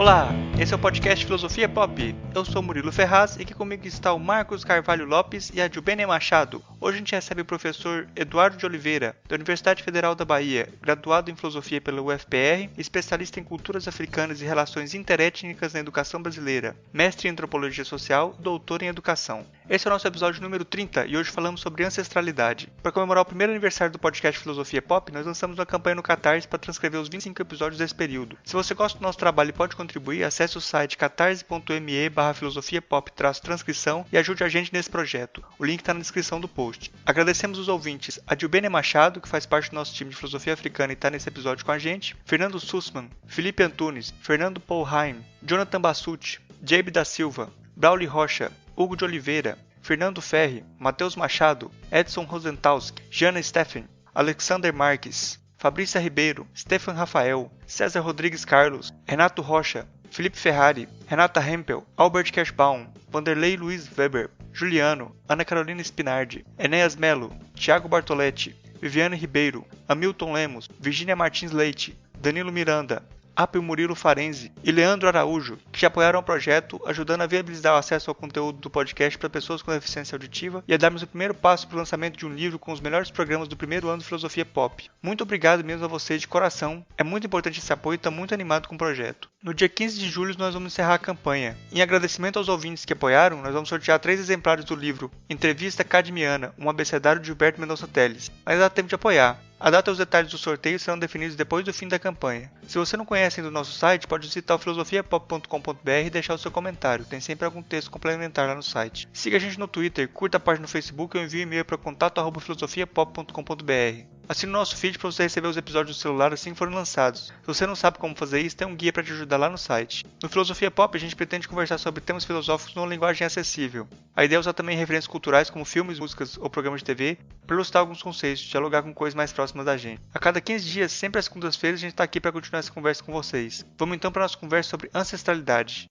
Olá, esse é o podcast Filosofia Pop. Eu sou Murilo Ferraz e aqui comigo está o Marcos Carvalho Lopes e a Jubene Machado. Hoje a gente recebe o professor Eduardo de Oliveira, da Universidade Federal da Bahia, graduado em Filosofia pela UFPR, especialista em culturas africanas e relações interétnicas na educação brasileira, mestre em Antropologia Social, doutor em Educação. Esse é o nosso episódio número 30 e hoje falamos sobre ancestralidade. Para comemorar o primeiro aniversário do podcast Filosofia Pop, nós lançamos uma campanha no Catarse para transcrever os 25 episódios desse período. Se você gosta do nosso trabalho e pode contribuir, acesse o site catarse.me/filosofiapop-transcrição e ajude a gente nesse projeto. O link está na descrição do post. Agradecemos os ouvintes a Jubene Machado, que faz parte do nosso time de filosofia africana e está nesse episódio com a gente, Fernando Sussman, Felipe Antunes, Fernando Polheim, Jonathan Bassucci, Jabe da Silva, Brauli Rocha, Hugo de Oliveira, Fernando Ferri, Matheus Machado, Edson Rosentowski, Jana Steffen, Alexander Marques, Fabrícia Ribeiro, Stefan Rafael, César Rodrigues Carlos, Renato Rocha, Felipe Ferrari, Renata Hempel, Albert Cashbaum, Vanderlei Luiz Weber, Juliano, Ana Carolina Spinardi, Enéas Melo, Thiago Bartoletti, Viviane Ribeiro, Hamilton Lemos, Virginia Martins Leite, Danilo Miranda, Apio Murilo Farenzi e Leandro Araújo, que apoiaram o projeto, ajudando a viabilizar o acesso ao conteúdo do podcast para pessoas com deficiência auditiva e a darmos o primeiro passo para o lançamento de um livro com os melhores programas do primeiro ano de Filosofia Pop. Muito obrigado mesmo a vocês de coração, é muito importante esse apoio e estou muito animado com o projeto. No dia 15 de julho nós vamos encerrar a campanha. Em agradecimento aos ouvintes que apoiaram, nós vamos sortear 3 exemplares do livro Entrevista Cadmiana, um abecedário de Gilberto Mendonça Teles, mas dá tempo de apoiar. A data e os detalhes do sorteio serão definidos depois do fim da campanha. Se você não conhece ainda o nosso site, pode visitar o filosofiapop.com.br e deixar o seu comentário. Tem sempre algum texto complementar lá no site. Siga a gente no Twitter, curta a página no Facebook ou envie um e-mail para contato@filosofiapop.com.br. Assine o nosso feed para você receber os episódios do celular assim que forem lançados. Se você não sabe como fazer isso, tem um guia para te ajudar lá no site. No Filosofia Pop, a gente pretende conversar sobre temas filosóficos numa linguagem acessível. A ideia é usar também referências culturais como filmes, músicas ou programas de TV para ilustrar alguns conceitos, dialogar com coisas mais próximas da gente. A cada 15 dias, sempre às segundas-feiras, a gente está aqui para continuar essa conversa com vocês. Vamos então para a nossa conversa sobre ancestralidade.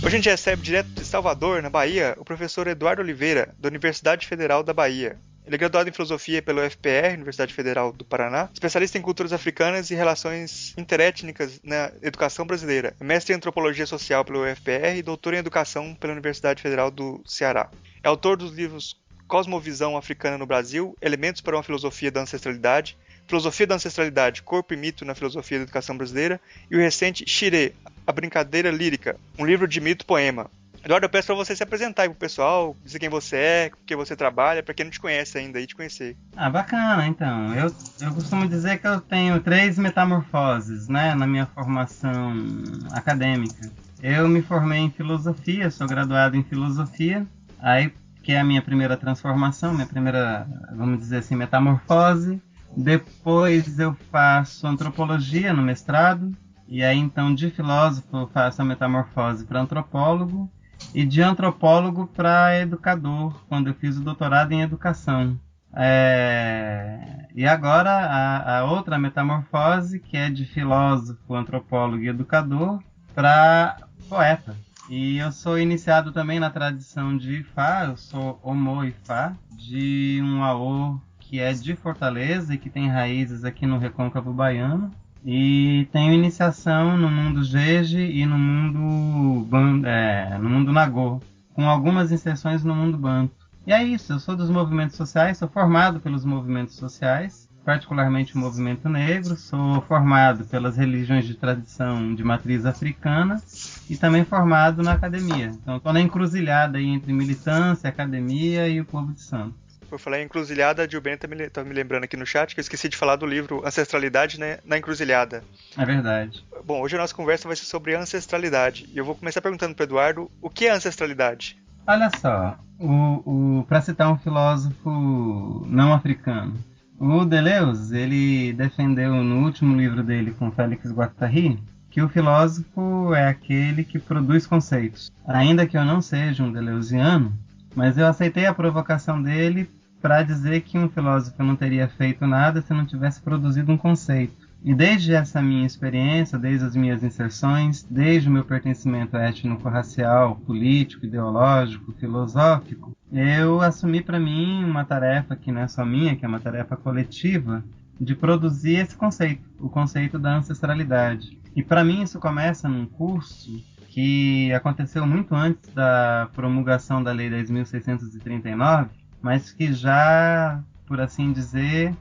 Hoje a gente recebe direto de Salvador, na Bahia, o professor Eduardo Oliveira, da Universidade Federal da Bahia. Ele é graduado em Filosofia pela UFPR, Universidade Federal do Paraná, especialista em culturas africanas e relações interétnicas na educação brasileira, mestre em Antropologia Social pela UFPR e doutor em Educação pela Universidade Federal do Ceará. É autor dos livros Cosmovisão Africana no Brasil, Elementos para uma Filosofia da Ancestralidade, Filosofia da Ancestralidade, Corpo e Mito na Filosofia da Educação Brasileira e o recente Xirê, A Brincadeira Lírica, um livro de mito-poema. Eduardo, eu peço para você se apresentar aí pro pessoal, dizer quem você é, com que você trabalha, para quem não te conhece ainda e te conhecer. Bacana, então. Eu costumo dizer que eu tenho 3 metamorfoses, né, na minha formação acadêmica. Eu me formei em filosofia, sou graduado em filosofia, aí que é a minha primeira transformação, minha primeira, vamos dizer assim, metamorfose. Depois eu faço antropologia no mestrado, e aí então de filósofo eu faço a metamorfose para antropólogo, e de antropólogo para educador, quando eu fiz o doutorado em educação. E agora a outra metamorfose, que é de filósofo, antropólogo e educador, para poeta. E eu sou iniciado também na tradição de Ifá, eu sou Omo Ifá, de um Aô que é de Fortaleza e que tem raízes aqui no Recôncavo Baiano. E tenho iniciação no mundo Jeje e no mundo Nagô, com algumas inserções no mundo Banto. E é isso, eu sou dos movimentos sociais, sou formado pelos movimentos sociais, particularmente o movimento negro, sou formado pelas religiões de tradição de matriz africana e também formado na academia. Então estou na encruzilhada aí entre militância, academia e o povo de santo. Por falar em encruzilhada, a Gilberto tá me lembrando aqui no chat que eu esqueci de falar do livro Ancestralidade, né, na encruzilhada. É verdade. Bom, hoje a nossa conversa vai ser sobre ancestralidade. E eu vou começar perguntando para o Eduardo o que é ancestralidade. Olha só, para citar um filósofo não africano, o Deleuze, ele defendeu no último livro dele com Félix Guattari que o filósofo é aquele que produz conceitos. Ainda que eu não seja um deleuziano, mas eu aceitei a provocação dele para dizer que um filósofo não teria feito nada se não tivesse produzido um conceito. E desde essa minha experiência, desde as minhas inserções, desde o meu pertencimento étnico-racial, político, ideológico, filosófico, eu assumi para mim uma tarefa que não é só minha, que é uma tarefa coletiva, de produzir esse conceito, o conceito da ancestralidade. E para mim isso começa num curso que aconteceu muito antes da promulgação da Lei 10.639, mas que já, por assim dizer,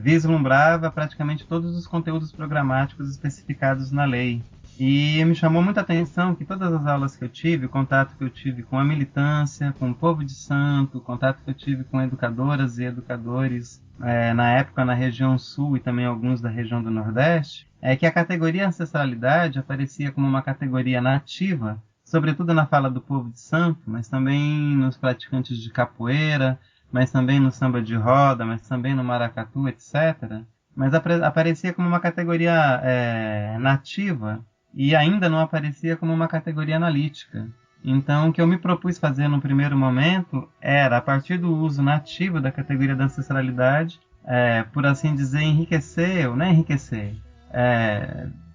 vislumbrava praticamente todos os conteúdos programáticos especificados na lei. E me chamou muita atenção que todas as aulas que eu tive, o contato que eu tive com a militância, com o povo de santo, o contato que eu tive com educadoras e educadores, na época na região sul e também alguns da região do Nordeste, é que a categoria ancestralidade aparecia como uma categoria nativa, sobretudo na fala do povo de santo, mas também nos praticantes de capoeira, mas também no samba de roda, mas também no maracatu, etc. Mas aparecia como uma categoria nativa e ainda não aparecia como uma categoria analítica. Então, o que eu me propus fazer no primeiro momento era, a partir do uso nativo da categoria da ancestralidade, por assim dizer,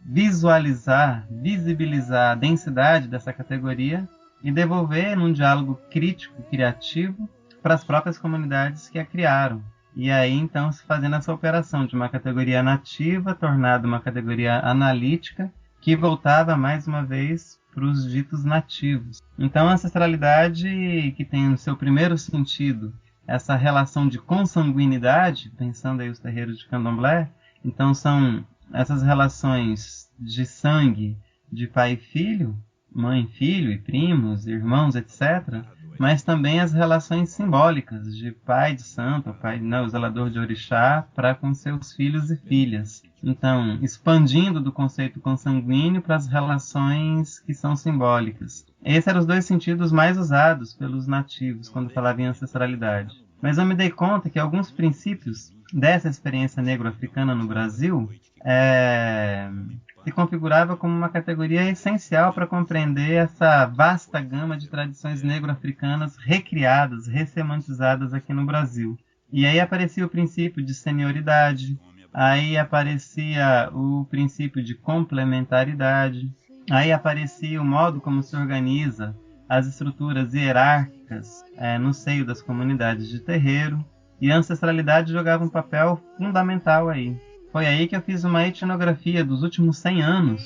visualizar, visibilizar a densidade dessa categoria e devolver num diálogo crítico, criativo, para as próprias comunidades que a criaram. E aí, então, se fazendo essa operação de uma categoria nativa tornada uma categoria analítica, que voltava, mais uma vez, para os ditos nativos. Então, a ancestralidade, que tem no seu primeiro sentido essa relação de consanguinidade, pensando aí os terreiros de candomblé, então são essas relações de sangue, de pai e filho, mãe e filho, e primos, irmãos, etc., mas também as relações simbólicas de pai de santo, o zelador de orixá, para com seus filhos e filhas. Então, expandindo do conceito consanguíneo para as relações que são simbólicas. Esses eram os dois sentidos mais usados pelos nativos quando falavam em ancestralidade. Mas eu me dei conta que alguns princípios dessa experiência negro-africana no Brasil se configurava como uma categoria essencial para compreender essa vasta gama de tradições negro-africanas recriadas, ressemantizadas aqui no Brasil. E aí aparecia o princípio de senioridade, aí aparecia o princípio de complementaridade, aí aparecia o modo como se organiza as estruturas hierárquicas no seio das comunidades de terreiro, e a ancestralidade jogava um papel fundamental aí. Foi aí que eu fiz uma etnografia dos últimos 100 anos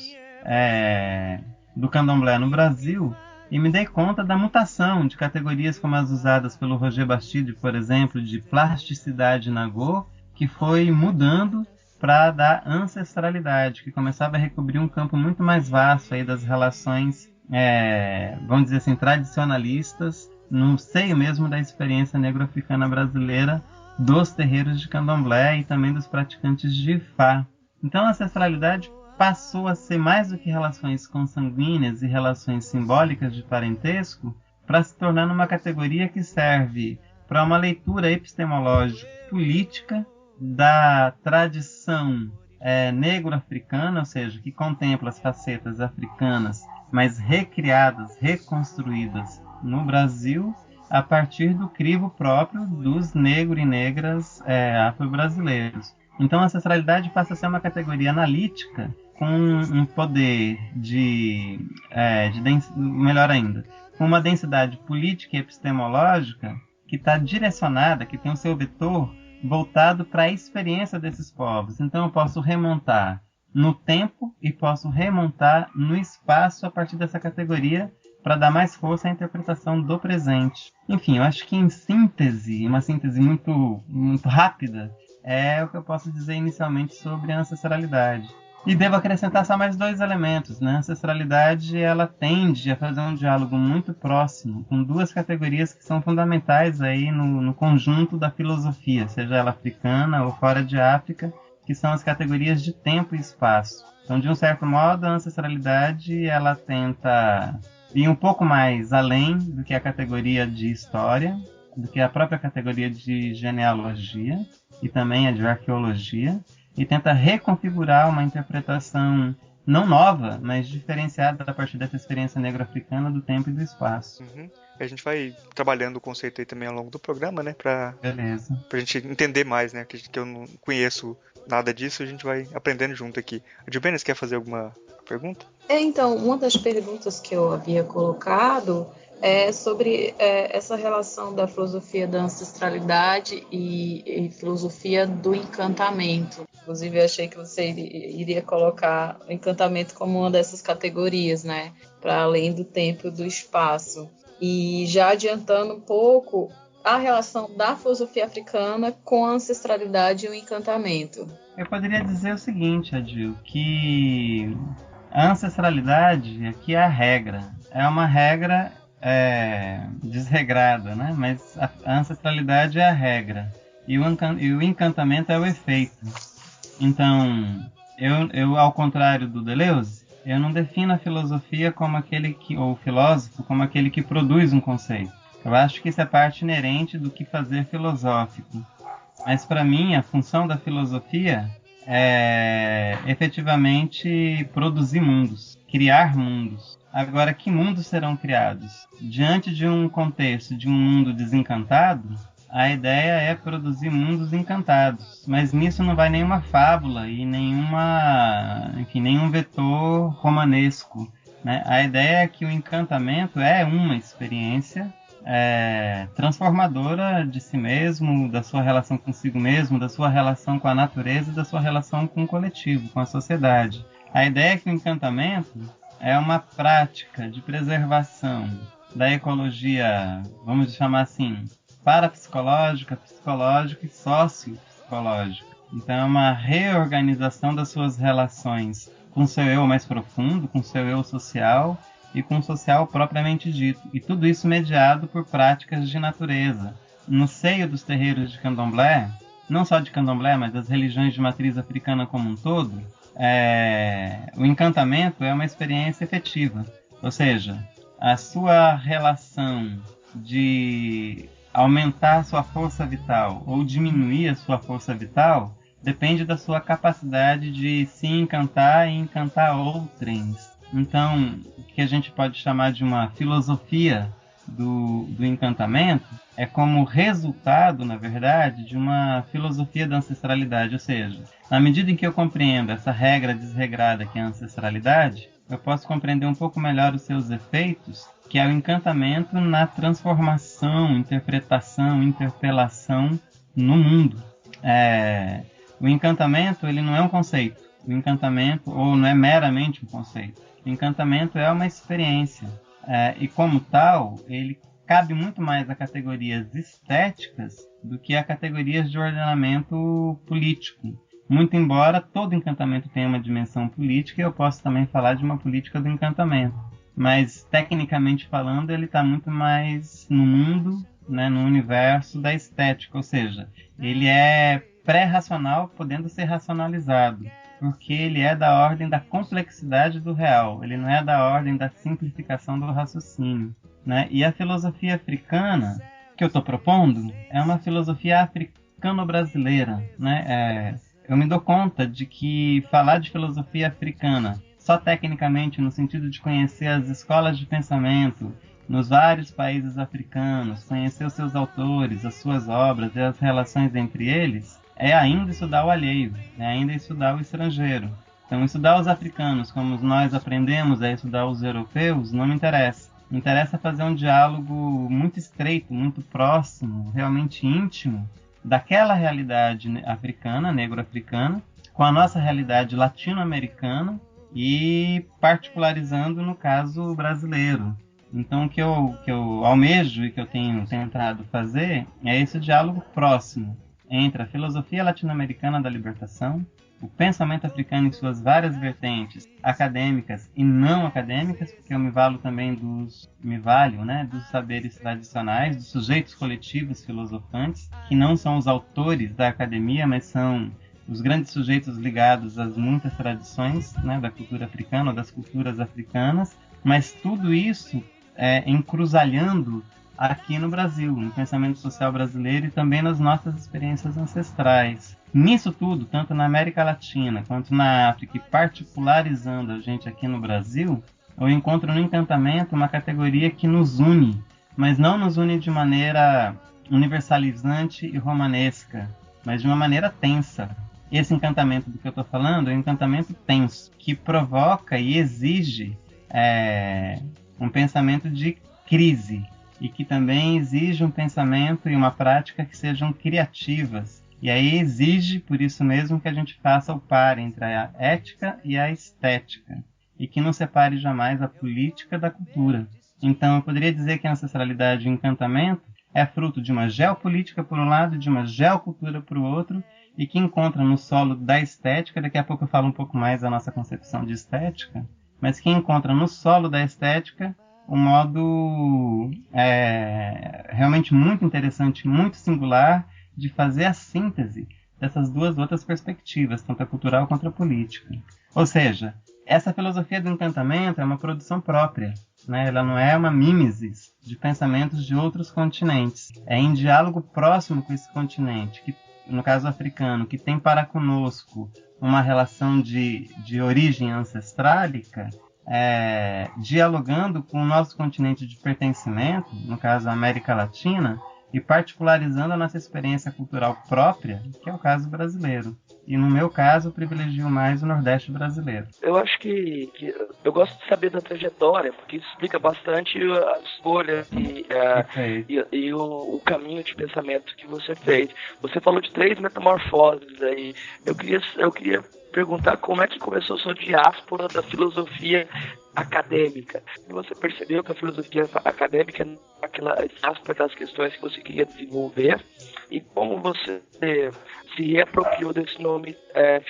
do candomblé no Brasil e me dei conta da mutação de categorias como as usadas pelo Roger Bastide, por exemplo, de plasticidade nagô, que foi mudando para dar ancestralidade, que começava a recobrir um campo muito mais vasto aí das relações, vamos dizer assim, tradicionalistas, no seio mesmo da experiência negro-africana brasileira, dos terreiros de candomblé e também dos praticantes de Ifá. Então a ancestralidade passou a ser mais do que relações consanguíneas e relações simbólicas de parentesco, para se tornar uma categoria que serve para uma leitura epistemológica política da tradição negro-africana, ou seja, que contempla as facetas africanas, mas recriadas, reconstruídas no Brasil, a partir do crivo próprio dos negros e negras afro-brasileiros. Então a ancestralidade passa a ser uma categoria analítica com um poder melhor ainda, com uma densidade política e epistemológica que está direcionada, que tem o seu vetor voltado para a experiência desses povos. Então eu posso remontar no tempo e posso remontar no espaço a partir dessa categoria, para dar mais força à interpretação do presente. Enfim, eu acho que em síntese, uma síntese muito, muito rápida, é o que eu posso dizer inicialmente sobre a ancestralidade. E devo acrescentar só mais 2 elementos, né? A ancestralidade, ela tende a fazer um diálogo muito próximo com 2 categorias que são fundamentais aí no conjunto da filosofia, seja ela africana ou fora de África, que são as categorias de tempo e espaço. Então, de um certo modo, a ancestralidade, ela tenta ir um pouco mais além do que a categoria de história, do que a própria categoria de genealogia e também a de arqueologia, e tenta reconfigurar uma interpretação não nova, mas diferenciada a partir dessa experiência negro-africana do tempo e do espaço. Uhum. A gente vai trabalhando o conceito aí também ao longo do programa, né? Pra gente entender mais, né? Que eu não conheço nada disso, a gente vai aprendendo junto aqui. A Gilberna, você quer fazer alguma pergunta? Então, uma das perguntas que eu havia colocado sobre essa relação da filosofia da ancestralidade e filosofia do encantamento. Inclusive, eu achei que você iria colocar o encantamento como uma dessas categorias, né? Para além do tempo e do espaço. E já adiantando um pouco, a relação da filosofia africana com a ancestralidade e o encantamento. Eu poderia dizer o seguinte, Adil, que a ancestralidade aqui é a regra. É uma regra desregrada, né? Mas a ancestralidade é a regra. E o encantamento é o efeito. Então, eu ao contrário do Deleuze, eu não defino a filosofia como ou o filósofo como aquele que produz um conceito. Eu acho que isso é parte inerente do que fazer filosófico. Mas para mim, a função da filosofia é efetivamente produzir mundos, criar mundos. Agora, que mundos serão criados? Diante de um contexto de um mundo desencantado, a ideia é produzir mundos encantados. Mas nisso não vai nenhuma fábula e nenhum vetor romanesco, né? A ideia é que o encantamento é uma experiência transformadora de si mesmo, da sua relação consigo mesmo, da sua relação com a natureza e da sua relação com o coletivo, com a sociedade. A ideia é que o encantamento é uma prática de preservação da ecologia, vamos chamar assim, parapsicológica, psicológica e sociopsicológica. Então é uma reorganização das suas relações com seu eu mais profundo, com seu eu social e com o social propriamente dito. E tudo isso mediado por práticas de natureza. No seio dos terreiros de candomblé, não só de candomblé, mas das religiões de matriz africana como um todo, o encantamento é uma experiência efetiva. Ou seja, a sua relação de aumentar a sua força vital ou diminuir a sua força vital depende da sua capacidade de se encantar e encantar outrens. Então, o que a gente pode chamar de uma filosofia do encantamento é como resultado, na verdade, de uma filosofia da ancestralidade. Ou seja, na medida em que eu compreendo essa regra desregrada que é a ancestralidade, eu posso compreender um pouco melhor os seus efeitos, que é o encantamento na transformação, interpretação, interpelação no mundo. O encantamento, ele não é um conceito. O encantamento, ou não é meramente um conceito. O encantamento é uma experiência. E como tal, ele cabe muito mais a categorias estéticas do que a categorias de ordenamento político. Muito embora todo encantamento tenha uma dimensão política, eu posso também falar de uma política do encantamento. Mas, tecnicamente falando, ele está muito mais no mundo, né, no universo da estética. Ou seja, ele é pré-racional, podendo ser racionalizado, porque ele é da ordem da complexidade do real, ele não é da ordem da simplificação do raciocínio, né? E a filosofia africana que eu estou propondo é uma filosofia africano-brasileira, né? Eu me dou conta de que falar de filosofia africana só tecnicamente, no sentido de conhecer as escolas de pensamento nos vários países africanos, conhecer os seus autores, as suas obras e as relações entre eles, é ainda estudar o alheio, é ainda estudar o estrangeiro. Então, estudar os africanos como nós aprendemos a estudar os europeus não me interessa. Me interessa fazer um diálogo muito estreito, muito próximo, realmente íntimo, daquela realidade africana, negro-africana, com a nossa realidade latino-americana e particularizando, no caso, brasileiro. Então, o que eu almejo e que eu tenho tentado fazer é esse diálogo próximo entre a filosofia latino-americana da libertação, o pensamento africano em suas várias vertentes, acadêmicas e não acadêmicas, porque eu me valho também dos saberes tradicionais, dos sujeitos coletivos filosofantes, que não são os autores da academia, mas são os grandes sujeitos ligados às muitas tradições, né, da cultura africana ou das culturas africanas, mas tudo isso encruzalhando aqui no Brasil, no pensamento social brasileiro e também nas nossas experiências ancestrais. Nisso tudo, tanto na América Latina quanto na África, e particularizando a gente aqui no Brasil, eu encontro no encantamento uma categoria que nos une, mas não nos une de maneira universalizante e romanesca, mas de uma maneira tensa. Esse encantamento do que eu estou falando é um encantamento tenso, que provoca e exige um pensamento de crise e que também exige um pensamento e uma prática que sejam criativas. E aí exige, por isso mesmo, que a gente faça o par entre a ética e a estética, e que não separe jamais a política da cultura. Então, eu poderia dizer que a ancestralidade e o encantamento é fruto de uma geopolítica por um lado e de uma geocultura por outro, e que encontra no solo da estética, daqui a pouco eu falo um pouco mais da nossa concepção de estética, mas que encontra no solo da estética um modo realmente muito interessante, muito singular, de fazer a síntese dessas duas outras perspectivas, tanto a cultural quanto a política. Ou seja, essa filosofia do encantamento é uma produção própria, né? Ela não é uma mimesis de pensamentos de outros continentes. É em diálogo próximo com esse continente, que, no caso africano, que tem para conosco uma relação de origem ancestrálica, dialogando com o nosso continente de pertencimento, no caso a América Latina, e particularizando a nossa experiência cultural própria, que é o caso brasileiro. E no meu caso, eu privilegio mais o Nordeste brasileiro. Eu acho que eu gosto de saber da trajetória, porque isso explica bastante a escolha e o caminho de pensamento que você fez. Você falou de 3 metamorfoses aí. Eu queria perguntar como é que começou a sua diáspora da filosofia acadêmica. Você percebeu que a filosofia acadêmica é aquelas questões que você queria desenvolver, e como você se reapropriou desse nome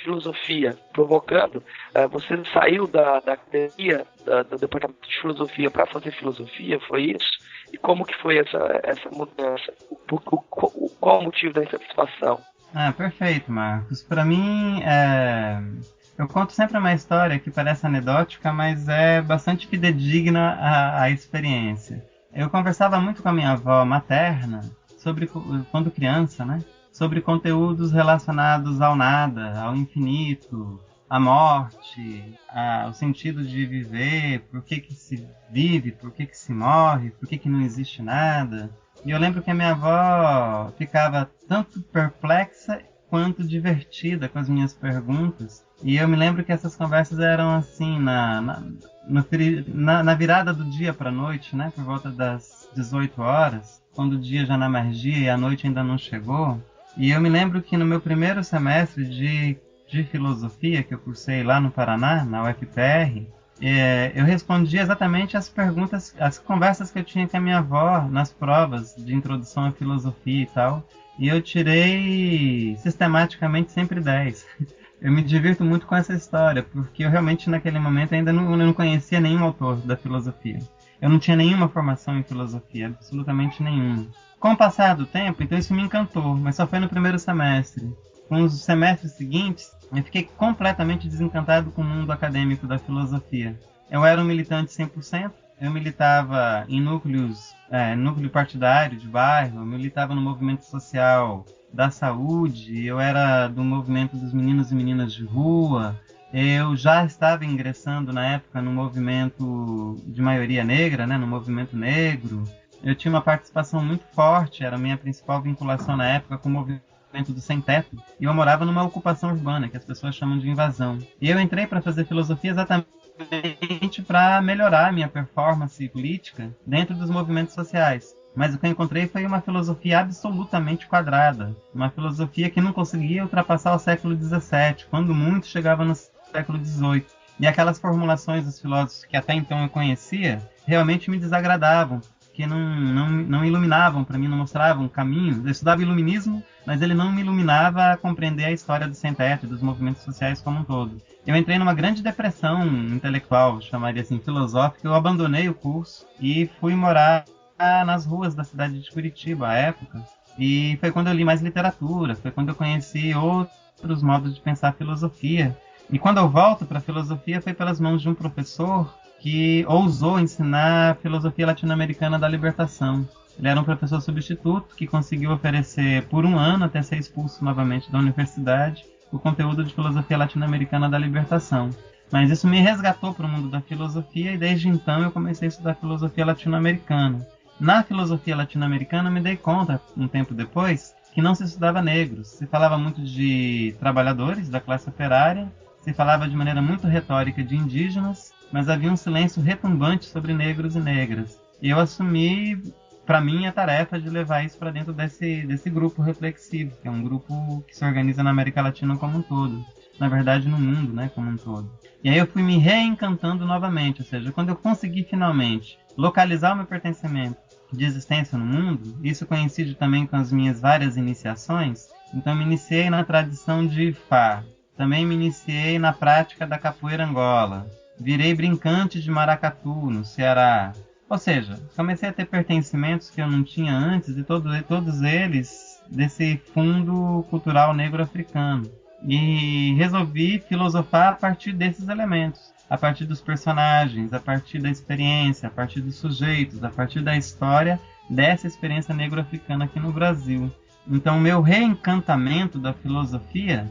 filosofia, provocando, você saiu da academia, do departamento de filosofia para fazer filosofia, foi isso? E como que foi essa mudança? Qual o motivo da insatisfação? Perfeito, Marcos. Para mim, eu conto sempre uma história que parece anedótica, mas é bastante fidedigna à experiência. Eu conversava muito com a minha avó materna, quando criança, né? Sobre conteúdos relacionados ao nada, ao infinito, à morte, ao sentido de viver, por que se vive, por que se morre, por que não existe nada. E eu lembro que a minha avó ficava tanto perplexa quanto divertida com as minhas perguntas. E eu me lembro que essas conversas eram assim, na virada do dia para a noite, né? Por volta das 18 horas, quando o dia já não emergia e a noite ainda não chegou. E eu me lembro que no meu primeiro semestre de filosofia, que eu cursei lá no Paraná, na UFPR, eu respondi exatamente as perguntas, as conversas que eu tinha com a minha avó nas provas de introdução à filosofia e tal. E eu tirei sistematicamente sempre 10. Eu me divirto muito com essa história, porque eu realmente naquele momento ainda não conhecia nenhum autor da filosofia. Eu não tinha nenhuma formação em filosofia, absolutamente nenhuma. Com o passar do tempo, então isso me encantou, mas só foi no primeiro semestre. Com os semestres seguintes, eu fiquei completamente desencantado com o mundo acadêmico da filosofia. Eu era um militante 100%, eu militava em núcleo partidário de bairro, eu militava no movimento social da saúde, eu era do movimento dos meninos e meninas de rua, eu já estava ingressando na época no movimento de maioria negra, né, no movimento negro. Eu tinha uma participação muito forte, era a minha principal vinculação na época com o movimento do sem-teto, e eu morava numa ocupação urbana, que as pessoas chamam de invasão. E eu entrei para fazer filosofia exatamente para melhorar a minha performance política dentro dos movimentos sociais. Mas o que eu encontrei foi uma filosofia absolutamente quadrada, uma filosofia que não conseguia ultrapassar o século XVII, quando muito chegava no século XVIII. E aquelas formulações dos filósofos que até então eu conhecia, realmente me desagradavam, que não iluminavam para mim, não mostravam caminho. Eu estudava iluminismo, mas ele não me iluminava a compreender a história do sem-teto e dos movimentos sociais como um todo. Eu entrei numa grande depressão intelectual, chamaria assim, filosófica. Eu abandonei o curso e fui morar nas ruas da cidade de Curitiba, à época. E foi quando eu li mais literatura, foi quando eu conheci outros modos de pensar a filosofia. E quando eu volto para a filosofia, foi pelas mãos de um professor que ousou ensinar a filosofia latino-americana da libertação. Ele era um professor substituto que conseguiu oferecer por um ano, até ser expulso novamente da universidade, o conteúdo de filosofia latino-americana da libertação. Mas isso me resgatou para o mundo da filosofia e desde então eu comecei a estudar filosofia latino-americana. Na filosofia latino-americana me dei conta, um tempo depois, que não se estudava negros. Se falava muito de trabalhadores da classe operária, se falava de maneira muito retórica de indígenas, mas havia um silêncio retumbante sobre negros e negras. E eu assumi para mim a tarefa de levar isso para dentro desse grupo reflexivo, que é um grupo que se organiza na América Latina como um todo. Na verdade, no mundo, né, como um todo. E aí eu fui me reencantando novamente, ou seja, quando eu consegui finalmente localizar o meu pertencimento de existência no mundo, isso coincide também com as minhas várias iniciações, então me iniciei na tradição de Ifá, também me iniciei na prática da capoeira Angola, virei brincante de maracatu, no Ceará. Ou seja, comecei a ter pertencimentos que eu não tinha antes, e todos eles desse fundo cultural negro-africano. E resolvi filosofar a partir desses elementos, a partir dos personagens, a partir da experiência, a partir dos sujeitos, a partir da história dessa experiência negro-africana aqui no Brasil. Então, o meu reencantamento da filosofia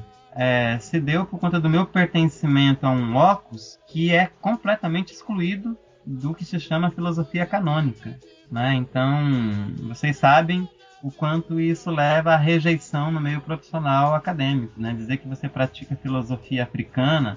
se deu por conta do meu pertencimento a um locus que é completamente excluído do que se chama filosofia canônica, né? Então, vocês sabem o quanto isso leva à rejeição no meio profissional acadêmico, né? Dizer que você pratica filosofia africana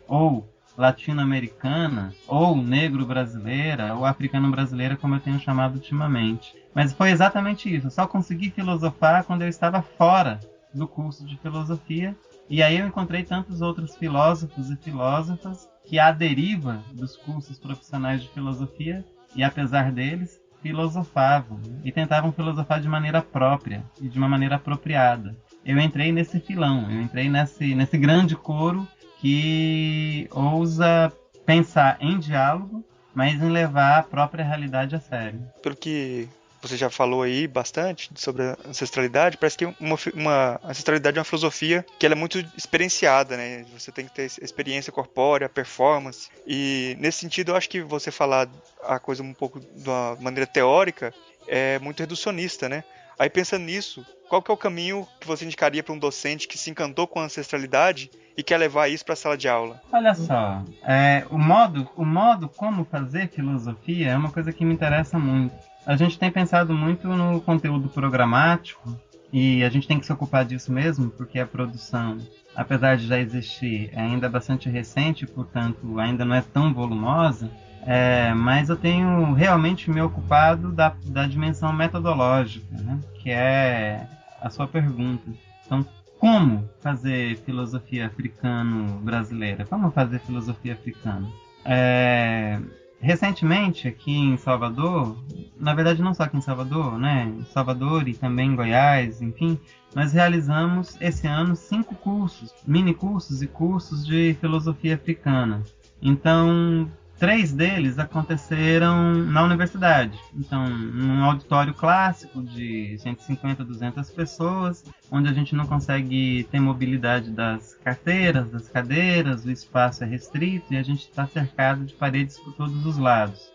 ou latino-americana, ou negro-brasileira, ou africano-brasileira, como eu tenho chamado ultimamente. Mas foi exatamente isso. Eu só consegui filosofar quando eu estava fora do curso de filosofia, e aí eu encontrei tantos outros filósofos e filósofas que, à deriva dos cursos profissionais de filosofia, e apesar deles, filosofavam e tentavam filosofar de maneira própria e de uma maneira apropriada. Eu entrei nesse filão, eu entrei nesse grande coro que ousa pensar em diálogo, mas em levar a própria realidade a sério. Pelo que você já falou aí bastante sobre a ancestralidade, parece que uma ancestralidade é uma filosofia que ela é muito experienciada, né? Você tem que ter experiência corpórea, performance, e nesse sentido eu acho que você falar a coisa um pouco de uma maneira teórica é muito reducionista, né? Aí pensando nisso, qual que é o caminho que você indicaria para um docente que se encantou com a ancestralidade e quer levar isso para a sala de aula? Olha só, o modo como fazer filosofia é uma coisa que me interessa muito. A gente tem pensado muito no conteúdo programático e a gente tem que se ocupar disso mesmo, porque a produção, apesar de já existir, é ainda bastante recente, portanto ainda não é tão volumosa, mas eu tenho realmente me ocupado da dimensão metodológica, né? Que é a sua pergunta. Então, como fazer filosofia africano-brasileira? Como fazer filosofia africana? Recentemente, aqui em Salvador, na verdade não só aqui em Salvador, né? Em Salvador e também em Goiás, enfim, nós realizamos esse ano 5 cursos, mini cursos e cursos de filosofia africana. Então, 3 deles aconteceram na universidade. Então, num auditório clássico de 150, 200 pessoas, onde a gente não consegue ter mobilidade das carteiras, das cadeiras, o espaço é restrito e a gente está cercado de paredes por todos os lados.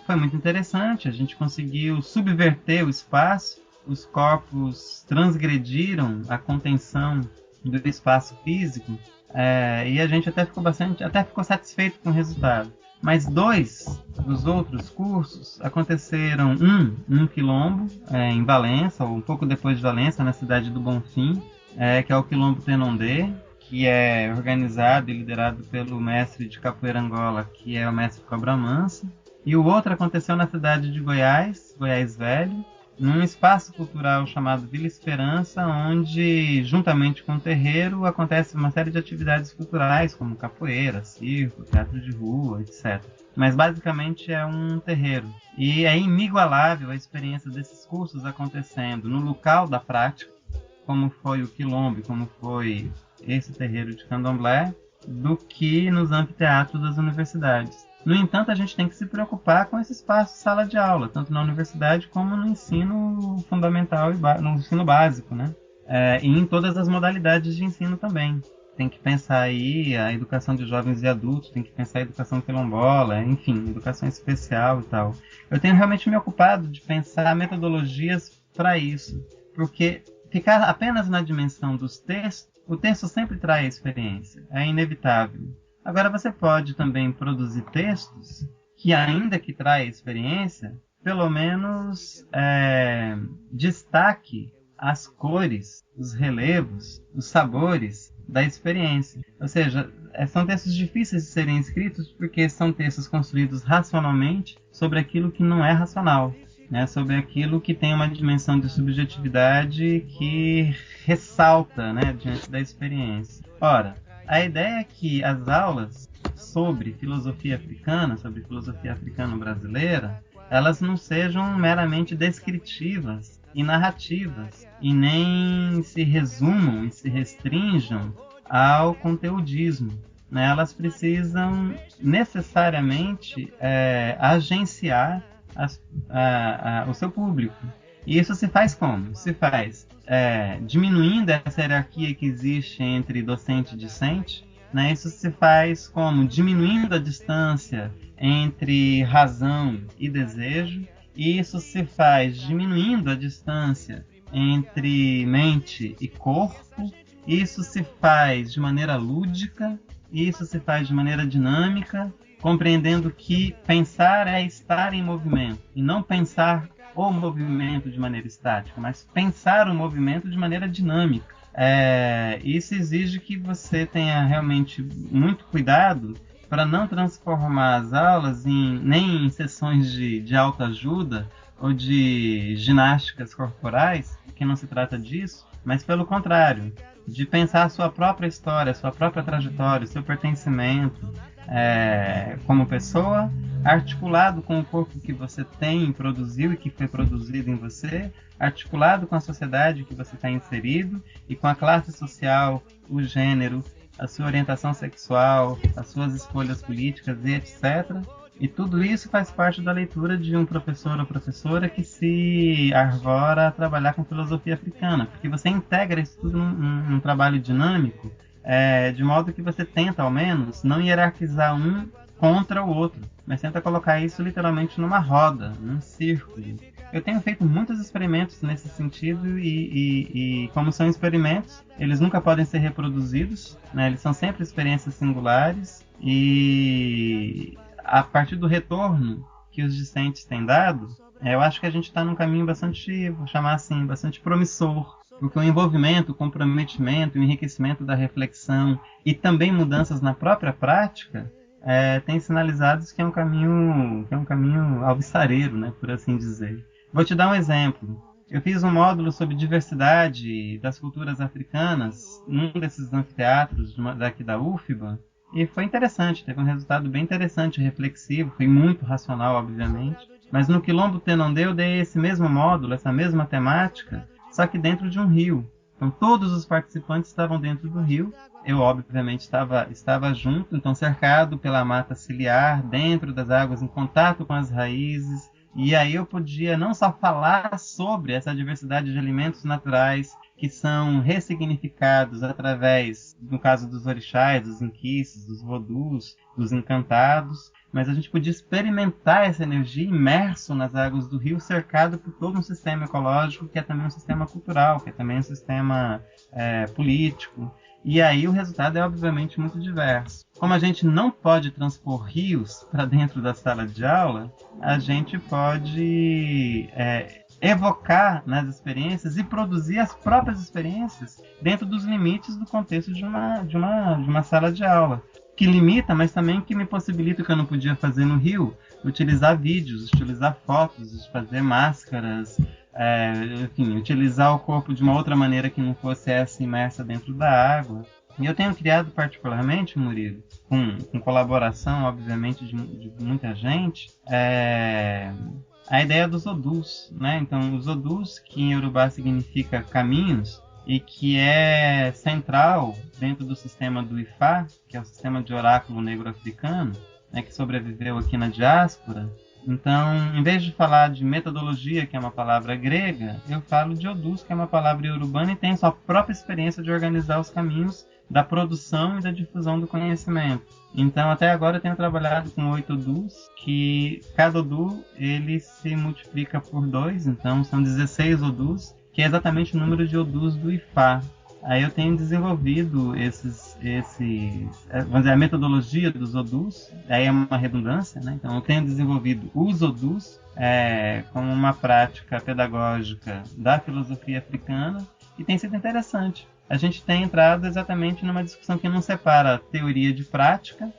Foi muito interessante, a gente conseguiu subverter o espaço, os corpos transgrediram a contenção do espaço físico, e a gente até ficou satisfeito com o resultado. Mas 2 dos outros cursos aconteceram, num quilombo, em Valença, ou um pouco depois de Valença, na cidade do Bonfim, que é o Quilombo Tenondê, que é organizado e liderado pelo mestre de capoeira Angola, que é o mestre Cobra Mansa. E o outro aconteceu na cidade de Goiás, Goiás Velho, num espaço cultural chamado Vila Esperança, onde, juntamente com o terreiro, acontece uma série de atividades culturais, como capoeira, circo, teatro de rua, etc. Mas, basicamente, é um terreiro. E é inigualável a experiência desses cursos acontecendo no local da prática, como foi o Quilombo, como foi esse terreiro de Candomblé, do que nos anfiteatros das universidades. No entanto, a gente tem que se preocupar com esse espaço sala de aula, tanto na universidade como no ensino fundamental e no ensino básico, né? E em todas as modalidades de ensino também. Tem que pensar aí a educação de jovens e adultos, tem que pensar a educação quilombola, enfim, educação especial e tal. Eu tenho realmente me ocupado de pensar metodologias para isso, porque ficar apenas na dimensão dos textos, o texto sempre traz a experiência, é inevitável. Agora você pode também produzir textos que, ainda que traia experiência, pelo menos destaque as cores, os relevos, os sabores da experiência. Ou seja, são textos difíceis de serem escritos porque são textos construídos racionalmente sobre aquilo que não é racional, né? Sobre aquilo que tem uma dimensão de subjetividade que ressalta, né, diante da experiência. Ora, a ideia é que as aulas sobre filosofia africano-brasileira, elas não sejam meramente descritivas e narrativas, e nem se resumam e se restringam ao conteudismo, né? Elas precisam necessariamente agenciar o seu público. E isso se faz como? Se faz diminuindo essa hierarquia que existe entre docente e discente, né? Isso se faz como? Diminuindo a distância entre razão e desejo. E isso se faz diminuindo a distância entre mente e corpo. Isso se faz de maneira lúdica. Isso se faz de maneira dinâmica, compreendendo que pensar é estar em movimento e não pensar o movimento de maneira estática, mas pensar o movimento de maneira dinâmica. Isso exige que você tenha realmente muito cuidado para não transformar as aulas nem em sessões de autoajuda ou de ginásticas corporais, que não se trata disso, mas pelo contrário, de pensar a sua própria história, a sua própria trajetória, o seu pertencimento como pessoa, articulado com o corpo que você tem, produziu e que foi produzido em você, articulado com a sociedade que você está inserido e com a classe social, o gênero, a sua orientação sexual, as suas escolhas políticas e etc. E tudo isso faz parte da leitura de um professor ou professora que se arvora a trabalhar com filosofia africana, porque você integra isso tudo num trabalho dinâmico, de modo que você tenta, ao menos, não hierarquizar um contra o outro, mas tenta colocar isso literalmente numa roda, num círculo. Eu tenho feito muitos experimentos nesse sentido e como são experimentos, eles nunca podem ser reproduzidos, né? Eles são sempre experiências singulares e a partir do retorno que os discentes têm dado, eu acho que a gente está num caminho bastante, vou chamar assim, bastante promissor, porque o envolvimento, o comprometimento, o enriquecimento da reflexão e também mudanças na própria prática tem sinalizados que é um caminho alvissareiro, né, por assim dizer. Vou te dar um exemplo. Eu fiz um módulo sobre diversidade das culturas africanas num desses anfiteatros daqui da UFBA, e foi interessante, teve um resultado bem interessante, reflexivo, foi muito racional, obviamente. Mas no Quilombo Tenondê eu dei esse mesmo módulo, essa mesma temática, só que dentro de um rio. Então todos os participantes estavam dentro do rio, eu obviamente estava junto, então cercado pela mata ciliar, dentro das águas, em contato com as raízes. E aí eu podia não só falar sobre essa diversidade de alimentos naturais que são ressignificados através, no caso dos orixás, dos inquices, dos vodus, dos encantados, mas a gente podia experimentar essa energia imerso nas águas do rio, cercado por todo um sistema ecológico, que é também um sistema cultural, que é também um sistema político. E aí o resultado é obviamente muito diverso. Como a gente não pode transpor rios para dentro da sala de aula, a gente pode evocar nas experiências e produzir as próprias experiências dentro dos limites do contexto de uma sala de aula. Que limita, mas também que me possibilita o que eu não podia fazer no Rio, utilizar vídeos, utilizar fotos, fazer máscaras, enfim, utilizar o corpo de uma outra maneira que não fosse essa imersa dentro da água. E eu tenho criado particularmente, Murilo, com colaboração, obviamente, de muita gente, a ideia dos odus, né? Então, os odus, que em Yorubá significa caminhos, e que é central dentro do sistema do Ifá, que é o sistema de oráculo negro africano, né, que sobreviveu aqui na diáspora. Então, em vez de falar de metodologia, que é uma palavra grega, eu falo de odus, que é uma palavra iorubana e tem sua própria experiência de organizar os caminhos da produção e da difusão do conhecimento. Então, até agora eu tenho trabalhado com 8 odus, que cada odu ele se multiplica por 2, então são 16 odus, que é exatamente o número de odus do Ifá. Aí eu tenho desenvolvido vamos dizer, a metodologia dos odus, aí é uma redundância, né? Então eu tenho desenvolvido os odus como uma prática pedagógica da filosofia africana, e tem sido interessante, a gente tem entrado exatamente numa discussão que não separa teoria de prática,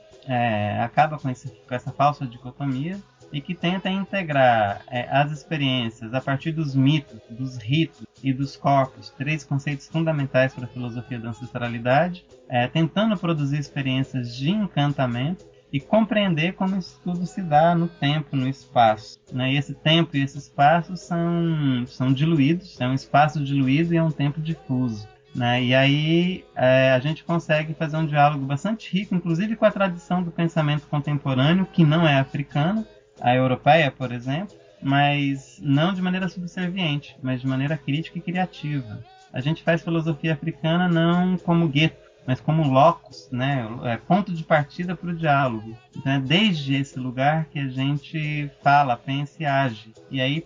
acaba com essa falsa dicotomia, e que tenta integrar as experiências a partir dos mitos, dos ritos e dos corpos, 3 conceitos fundamentais para a filosofia da ancestralidade, tentando produzir experiências de encantamento e compreender como isso tudo se dá no tempo, no espaço, né? E esse tempo e esse espaço são diluídos, é um espaço diluído e é um tempo difuso, né? E aí a gente consegue fazer um diálogo bastante rico, inclusive com a tradição do pensamento contemporâneo, que não é africana, a europeia, por exemplo, mas não de maneira subserviente, mas de maneira crítica e criativa. A gente faz filosofia africana não como gueto, mas como locus, né? Ponto de partida para o diálogo. Então é desde esse lugar que a gente fala, pensa e age. E aí,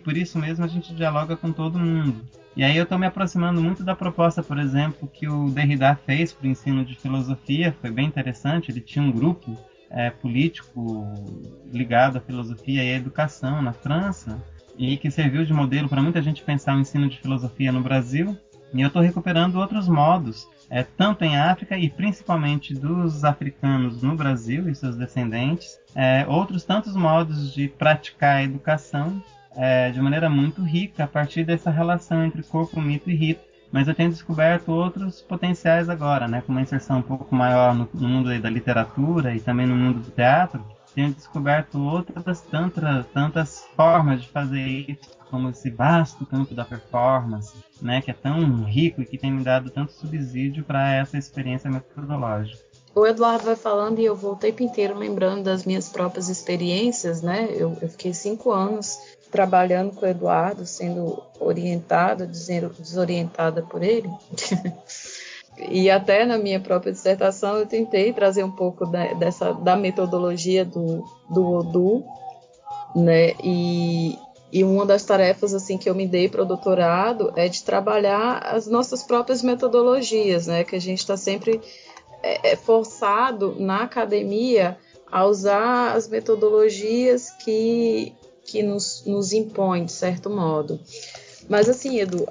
por isso mesmo, a gente dialoga com todo mundo. E aí eu estou me aproximando muito da proposta, por exemplo, que o Derrida fez para o ensino de filosofia. Foi bem interessante, ele tinha um grupo político ligado à filosofia e à educação na França, e que serviu de modelo para muita gente pensar o ensino de filosofia no Brasil. E eu estou recuperando outros modos, tanto em África e principalmente dos africanos no Brasil e seus descendentes, outros tantos modos de praticar a educação de maneira muito rica a partir dessa relação entre corpo, mito e rito. Mas eu tenho descoberto outros potenciais agora, né, com uma inserção um pouco maior no mundo da literatura e também no mundo do teatro. Tenho descoberto outras tantas formas de fazer isso, como esse vasto campo da performance, né, que é tão rico e que tem me dado tanto subsídio para essa experiência metodológica. O Eduardo vai falando e eu vou o tempo inteiro lembrando das minhas próprias experiências, né? Eu fiquei 5 anos trabalhando com o Eduardo, sendo orientada, desorientada por ele. E até na minha própria dissertação eu tentei trazer um pouco da metodologia do Odu, né? E uma das tarefas assim que eu me dei para o doutorado é de trabalhar as nossas próprias metodologias, né? Que a gente está sempre forçado na academia a usar as metodologias que nos impõem, de certo modo. Mas assim, Edu,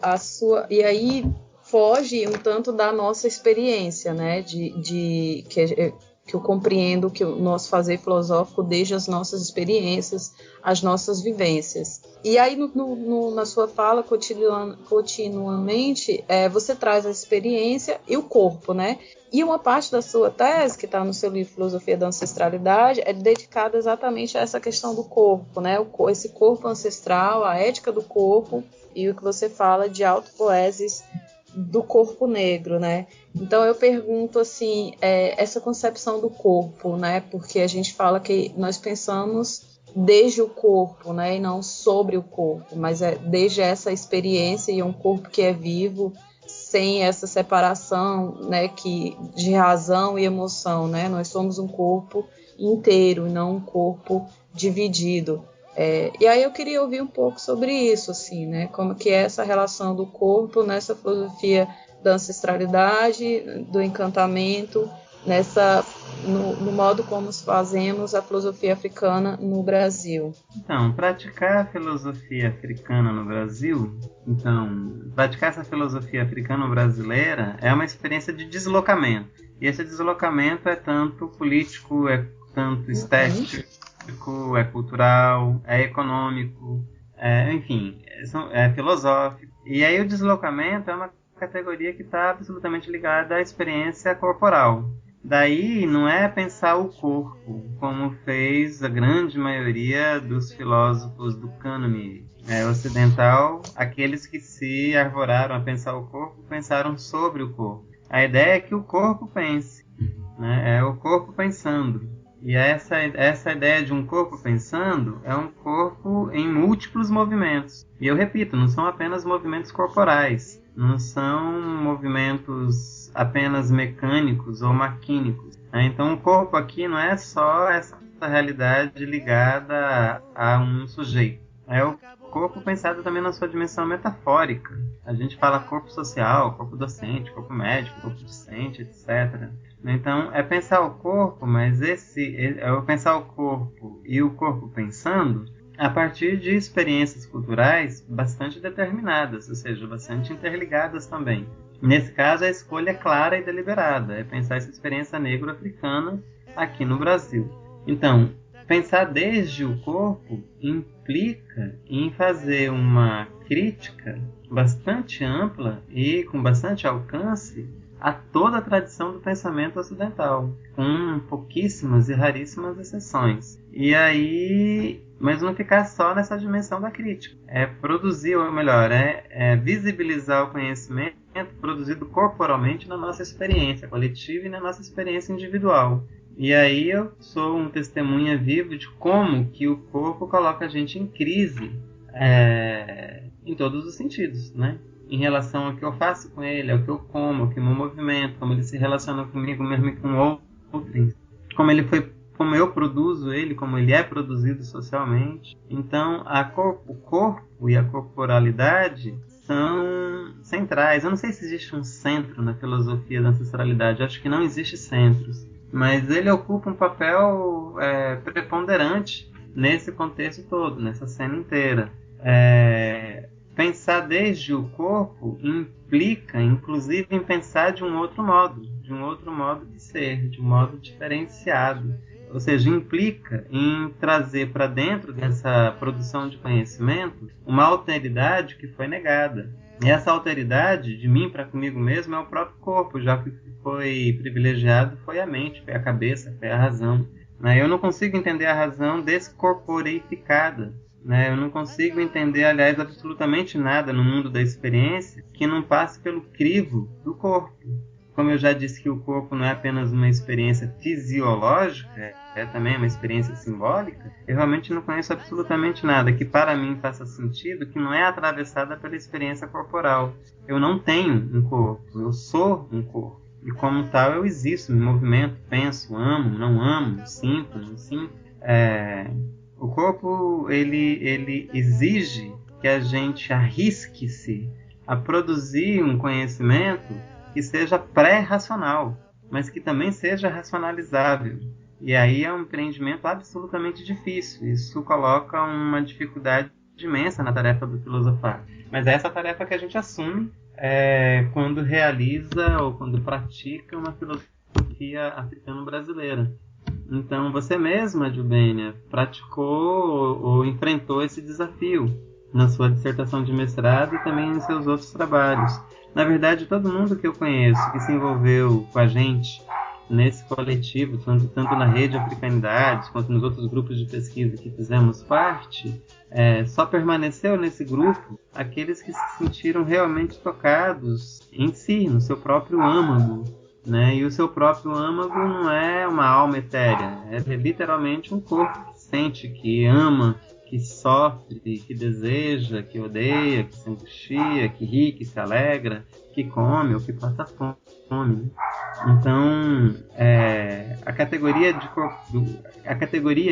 e aí foge um tanto da nossa experiência, né? Que eu compreendo que o nosso fazer filosófico desde as nossas experiências, as nossas vivências. E aí, na sua fala, continuamente, você traz a experiência e o corpo, né? E uma parte da sua tese, que está no seu livro Filosofia da Ancestralidade, é dedicada exatamente a essa questão do corpo, né? Esse corpo ancestral, a ética do corpo, e o que você fala de autopoieses do corpo negro, né? Então eu pergunto assim, essa concepção do corpo, né? Porque a gente fala que nós pensamos desde o corpo, né? E não sobre o corpo, mas desde essa experiência, e é um corpo que é vivo, sem essa separação, né? De razão e emoção, né? Nós somos um corpo inteiro, e não um corpo dividido. E aí eu queria ouvir um pouco sobre isso, assim, né? Como que é essa relação do corpo nessa filosofia da ancestralidade, do encantamento, no modo como fazemos a filosofia africana no Brasil. Então, praticar a filosofia africana no Brasil, praticar essa filosofia africano-brasileira é uma experiência de deslocamento. E esse deslocamento é tanto político, é tanto estético, é cultural, é econômico, enfim, é filosófico. E aí o deslocamento é uma categoria que está absolutamente ligada à experiência corporal. Daí não é pensar o corpo, como fez a grande maioria dos filósofos do cânone ocidental, aqueles que se arvoraram a pensar o corpo, pensaram sobre o corpo. A ideia é que o corpo pense, né? É o corpo pensando. E essa ideia de um corpo pensando é um corpo em múltiplos movimentos. E eu repito, não são apenas movimentos corporais, não são movimentos apenas mecânicos ou maquínicos. Então o corpo aqui não é só essa realidade ligada a um sujeito. É o corpo pensado também na sua dimensão metafórica. A gente fala corpo social, corpo docente, corpo médico, corpo discente, etc. Então, é pensar o corpo, mas pensar o corpo e o corpo pensando a partir de experiências culturais bastante determinadas, ou seja, bastante interligadas também. Nesse caso, a escolha é clara e deliberada, é pensar essa experiência negro-africana aqui no Brasil. Então, pensar desde o corpo implica em fazer uma crítica bastante ampla e com bastante alcance a toda a tradição do pensamento ocidental, com pouquíssimas e raríssimas exceções. E aí, mas não ficar só nessa dimensão da crítica. É produzir, ou melhor, é visibilizar o conhecimento produzido corporalmente na nossa experiência coletiva e na nossa experiência individual. E aí eu sou um testemunha vivo de como que o corpo coloca a gente em crise em todos os sentidos, né? Em relação ao que eu faço com ele, ao que eu como, ao que eu me movimento, como ele se relaciona comigo mesmo e com outros, como eu produzo ele, como ele é produzido socialmente. Então, o corpo e a corporalidade são centrais. Eu não sei se existe um centro na filosofia da ancestralidade, eu acho que não existe centros, mas ele ocupa um papel preponderante nesse contexto todo, nessa cena inteira. Pensar desde o corpo implica, inclusive, em pensar de um outro modo de ser, de um modo diferenciado. Ou seja, implica em trazer para dentro dessa produção de conhecimento uma alteridade que foi negada. E essa alteridade, de mim para comigo mesmo, é o próprio corpo, já que o que foi privilegiado foi a mente, foi a cabeça, foi a razão. Eu não consigo entender a razão descorporeificada. Eu não consigo entender, aliás, absolutamente nada no mundo da experiência que não passe pelo crivo do corpo. Como eu já disse que o corpo não é apenas uma experiência fisiológica, é também uma experiência simbólica, eu realmente não conheço absolutamente nada que para mim faça sentido que não é atravessada pela experiência corporal. Eu não tenho um corpo, eu sou um corpo. E como tal eu existo, me movimento, penso, amo, não amo, sinto, não sinto. O corpo, ele exige que a gente arrisque-se a produzir um conhecimento que seja pré-racional, mas que também seja racionalizável. E aí é um empreendimento absolutamente difícil. Isso coloca uma dificuldade imensa na tarefa do filosofar. Mas é essa tarefa que a gente assume quando realiza ou quando pratica uma filosofia africano-brasileira. Então, você mesma, Jubênia, praticou ou enfrentou esse desafio na sua dissertação de mestrado e também nos seus outros trabalhos. Na verdade, todo mundo que eu conheço que se envolveu com a gente nesse coletivo, tanto na Rede Africanidades quanto nos outros grupos de pesquisa que fizemos parte, só permaneceu nesse grupo aqueles que se sentiram realmente tocados em si, no seu próprio âmago. E o seu próprio âmago não é uma alma etérea, é literalmente um corpo que sente, que ama, que sofre, que deseja, que odeia, que se angustia, que ri, que se alegra, que come ou que passa fome. Então, a categoria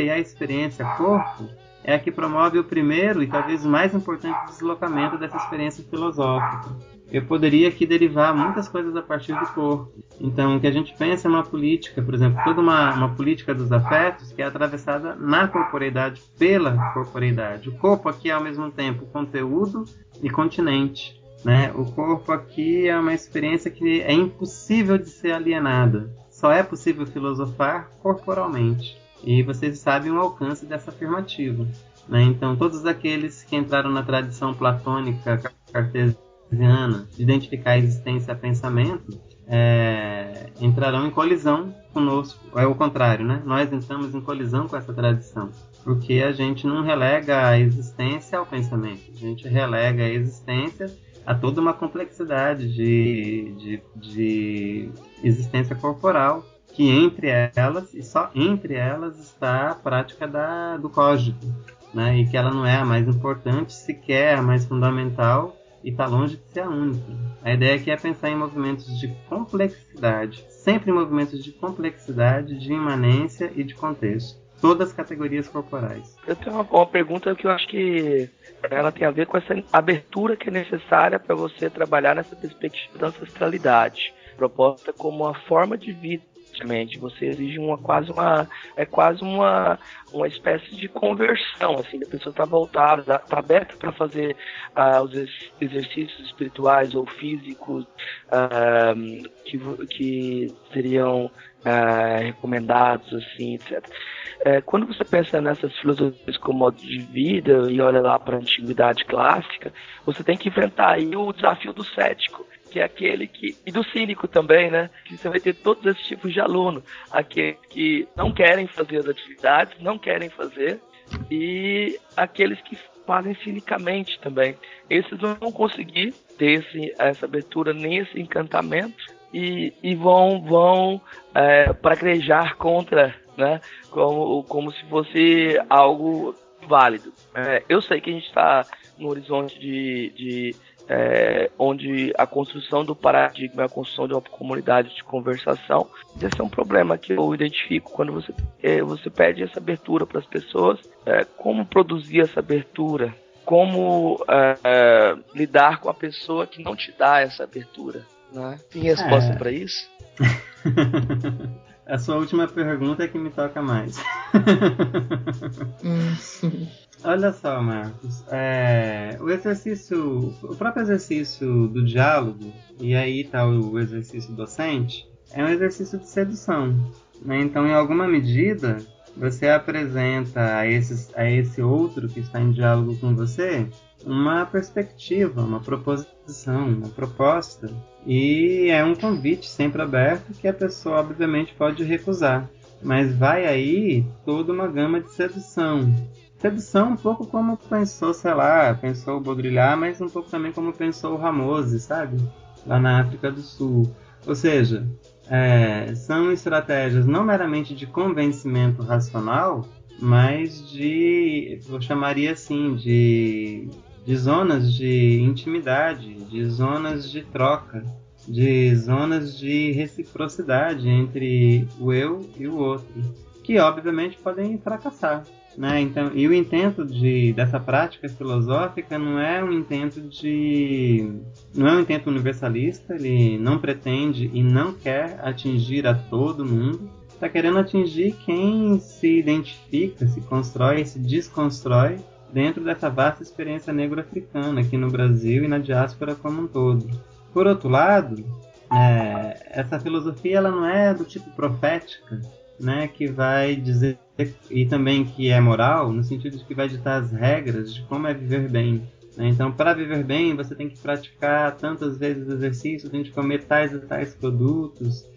e a experiência corpo é a que promove o primeiro e talvez o mais importante deslocamento dessa experiência filosófica. Eu poderia aqui derivar muitas coisas a partir do corpo. Então, o que a gente pensa é uma política, por exemplo, toda uma política dos afetos que é atravessada na corporeidade, pela corporeidade. O corpo aqui é, ao mesmo tempo, conteúdo e continente. O corpo aqui é uma experiência que é impossível de ser alienada. Só é possível filosofar corporalmente. E vocês sabem o alcance dessa afirmativa. Então, todos aqueles que entraram na tradição platônica, cartesiana, de identificar a existência a pensamento, entrarão em colisão conosco. É o contrário, Nós entramos em colisão com essa tradição, porque a gente não relega a existência ao pensamento, a gente relega a existência a toda uma complexidade de existência corporal, que entre elas, e só entre elas, está a prática do cógigo, e que ela não é a mais importante, sequer a mais fundamental, e está longe de ser a única. A ideia aqui é pensar em movimentos de complexidade, sempre em movimentos de complexidade, de imanência e de contexto. Todas as categorias corporais. Eu tenho uma pergunta que eu acho que ela tem a ver com essa abertura que é necessária para você trabalhar nessa perspectiva da ancestralidade, proposta como uma forma de vida praticamente. Você exige quase uma espécie de conversão, assim, a pessoa está voltada, está aberta para fazer os exercícios espirituais ou físicos que seriam recomendados, assim, etc. Quando você pensa nessas filosofias como modo de vida e olha lá para a antiguidade clássica, você tem que enfrentar aí o desafio do cético, que é aquele e do cínico também, né? Que você vai ter todos esses tipos de aluno, aqueles que não querem fazer as atividades, não querem fazer, e aqueles que fazem cinicamente também. Esses não vão conseguir ter essa abertura nem esse encantamento e vão praguejar contra, né? Como se fosse algo válido. Eu sei que a gente está no horizonte onde a construção do paradigma, a construção de uma comunidade de conversação, esse é um problema que eu identifico quando você pede essa abertura para as pessoas. Como produzir essa abertura? Como lidar com a pessoa que não te dá essa abertura? Né? Tem resposta para isso? A sua última pergunta é que me toca mais. Olha só, Marcos, o próprio exercício do diálogo, e aí está o exercício docente, é um exercício de sedução, né? Então, em alguma medida, você apresenta a esse outro que está em diálogo com você uma perspectiva, uma proposição, uma proposta, e é um convite sempre aberto que a pessoa obviamente pode recusar, mas vai aí toda uma gama de sedução. Sedução um pouco como pensou o Baudrillard, mas um pouco também como pensou o Ramose, sabe? Lá na África do Sul. Ou seja, são estratégias não meramente de convencimento racional, mas eu chamaria assim, de zonas de intimidade, de zonas de troca, de zonas de reciprocidade entre o eu e o outro, que obviamente podem fracassar. Né? Então, e o intento dessa prática filosófica não é um intento universalista, ele não pretende e não quer atingir a todo mundo, está querendo atingir quem se identifica, se constrói, se desconstrói dentro dessa vasta experiência negro-africana aqui no Brasil e na diáspora como um todo. Por outro lado, essa filosofia ela não é do tipo profética, né, que vai dizer, e também que é moral, no sentido de que vai ditar as regras de como é viver bem. Né? Então, para viver bem, você tem que praticar tantas vezes exercício, tem que comer tais e tais produtos.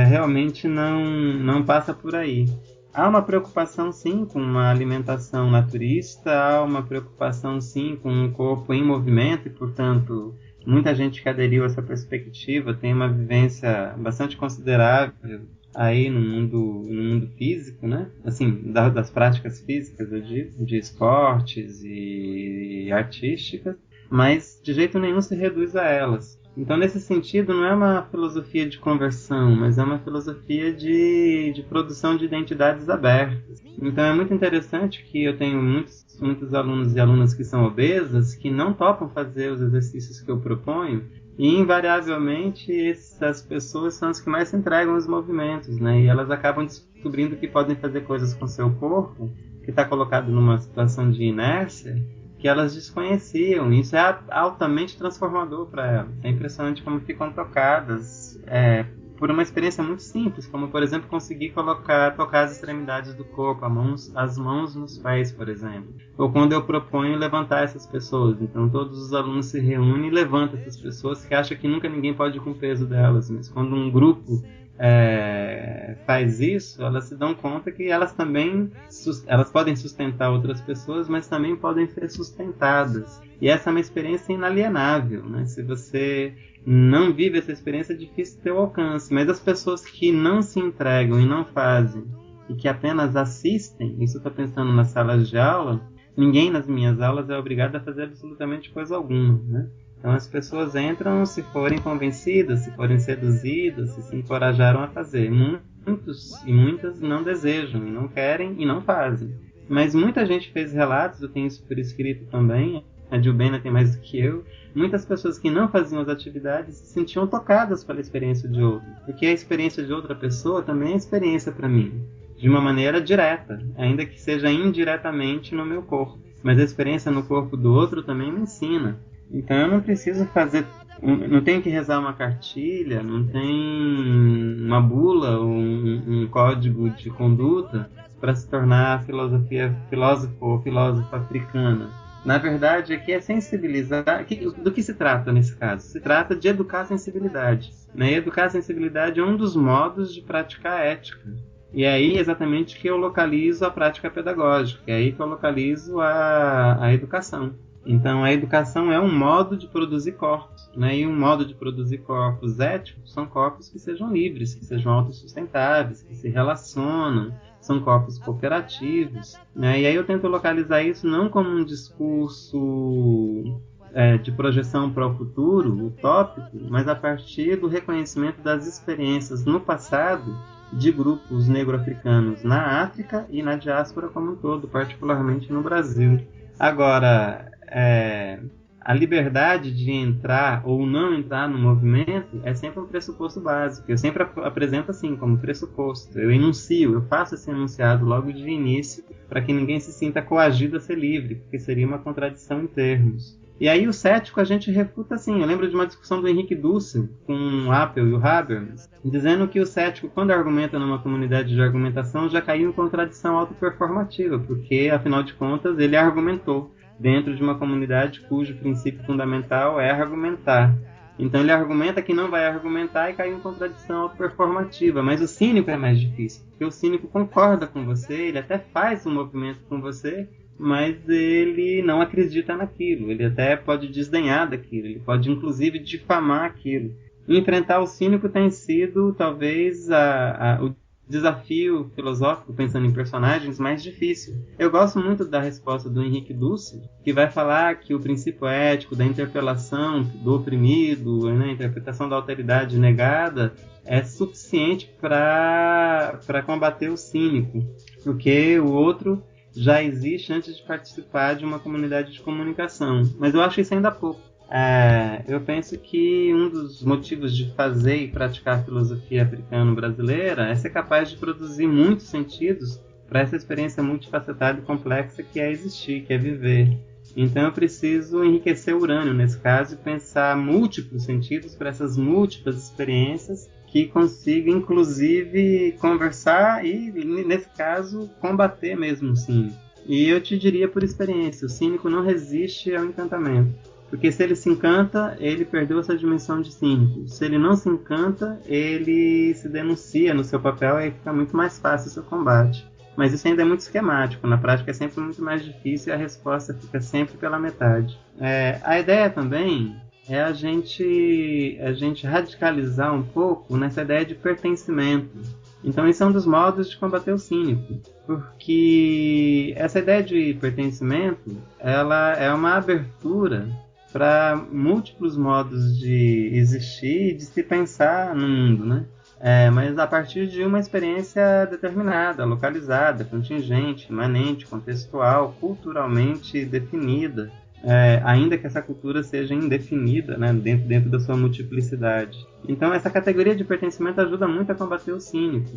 Realmente não passa por aí. Há uma preocupação, sim, com uma alimentação naturista, há uma preocupação, sim, com um corpo em movimento e, portanto, muita gente que aderiu a essa perspectiva tem uma vivência bastante considerável aí no mundo físico, né? Assim, das práticas físicas, eu digo, de esportes e artísticas, mas de jeito nenhum se reduz a elas. Então, nesse sentido, não é uma filosofia de conversão, mas é uma filosofia de produção de identidades abertas. Então, é muito interessante que eu tenho muitos alunos e alunas que são obesas, que não topam fazer os exercícios que eu proponho, e, invariavelmente, essas pessoas são as que mais se entregam aos movimentos, né? E elas acabam descobrindo que podem fazer coisas com seu corpo, que está colocado numa situação de inércia, que elas desconheciam. Isso é altamente transformador para elas. É impressionante como ficam tocadas por uma experiência muito simples, como, por exemplo, conseguir tocar as extremidades do corpo, as mãos nos pés, por exemplo. Ou quando eu proponho levantar essas pessoas. Então, todos os alunos se reúnem e levantam essas pessoas que acham que nunca ninguém pode ir com o peso delas. Mas quando um grupo faz isso, elas se dão conta que elas também elas podem sustentar outras pessoas, mas também podem ser sustentadas. E essa é uma experiência inalienável, né? Se você não vive essa experiência, é difícil ter o alcance. Mas as pessoas que não se entregam e não fazem, e que apenas assistem, isso eu estou pensando nas salas de aula, ninguém nas minhas aulas é obrigado a fazer absolutamente coisa alguma, né? Então as pessoas entram se forem convencidas, se forem seduzidas, se encorajaram a fazer. Muitos e muitas não desejam, e não querem e não fazem. Mas muita gente fez relatos, eu tenho isso por escrito também, a Dilbena tem mais do que eu, muitas pessoas que não faziam as atividades se sentiam tocadas pela experiência de outro, porque a experiência de outra pessoa também é experiência para mim, de uma maneira direta, ainda que seja indiretamente no meu corpo. Mas a experiência no corpo do outro também me ensina. Então eu não preciso não tenho que rezar uma cartilha, não tem uma bula ou um código de conduta para se tornar filósofo ou filósofa africana. Na verdade, aqui é sensibilizar. Do que se trata nesse caso? Se trata de educar a sensibilidade. Né? E educar a sensibilidade é um dos modos de praticar a ética. E é aí exatamente que eu localizo a prática pedagógica, é aí que eu localizo a educação. Então a educação é um modo de produzir corpos, né? E um modo de produzir corpos éticos são corpos que sejam livres, que sejam autossustentáveis, que se relacionam, são corpos cooperativos, né? E aí eu tento localizar isso não como um discurso de projeção para o futuro, utópico, mas a partir do reconhecimento das experiências no passado de grupos negro-africanos na África e na diáspora como um todo, particularmente no Brasil. Agora, a liberdade de entrar ou não entrar no movimento é sempre um pressuposto básico. Eu sempre apresento assim, como pressuposto. Eu enuncio, eu faço esse enunciado logo de início para que ninguém se sinta coagido a ser livre, porque seria uma contradição em termos. E aí o cético a gente refuta assim. Eu lembro de uma discussão do Henrique Dussel com o Appel e o Habermas, dizendo que o cético, quando argumenta numa comunidade de argumentação, já caiu em contradição autoperformativa, porque, afinal de contas, ele argumentou dentro de uma comunidade cujo princípio fundamental é argumentar. Então ele argumenta que não vai argumentar e cai em contradição autoperformativa. Mas o cínico é mais difícil, porque o cínico concorda com você, ele até faz um movimento com você, mas ele não acredita naquilo, ele até pode desdenhar daquilo, ele pode inclusive difamar aquilo. Enfrentar o cínico tem sido talvez o desafio filosófico, pensando em personagens, mais difícil. Eu gosto muito da resposta do Henrique Dussel, que vai falar que o princípio ético da interpelação do oprimido, né, a interpretação da alteridade negada, é suficiente para combater o cínico, porque o outro já existe antes de participar de uma comunidade de comunicação. Mas eu acho isso ainda pouco. Eu penso que um dos motivos de fazer e praticar a filosofia africano-brasileira é ser capaz de produzir muitos sentidos para essa experiência multifacetada e complexa que é existir, que é viver. Então eu preciso enriquecer o urânio nesse caso e pensar múltiplos sentidos para essas múltiplas experiências que consiga, inclusive, conversar e, nesse caso, combater mesmo o cínico. E eu te diria por experiência, o cínico não resiste ao encantamento. Porque se ele se encanta, ele perdeu essa dimensão de cínico. Se ele não se encanta, ele se denuncia no seu papel e aí fica muito mais fácil o seu combate. Mas isso ainda é muito esquemático, na prática é sempre muito mais difícil e a resposta fica sempre pela metade. A ideia também é a gente radicalizar um pouco nessa ideia de pertencimento. Então esse é um dos modos de combater o cínico, porque essa ideia de pertencimento, ela é uma abertura para múltiplos modos de existir e de se pensar no mundo, né? Mas a partir de uma experiência determinada, localizada, contingente, imanente, contextual, culturalmente definida, ainda que essa cultura seja indefinida, né, dentro da sua multiplicidade. Então essa categoria de pertencimento ajuda muito a combater o cínico,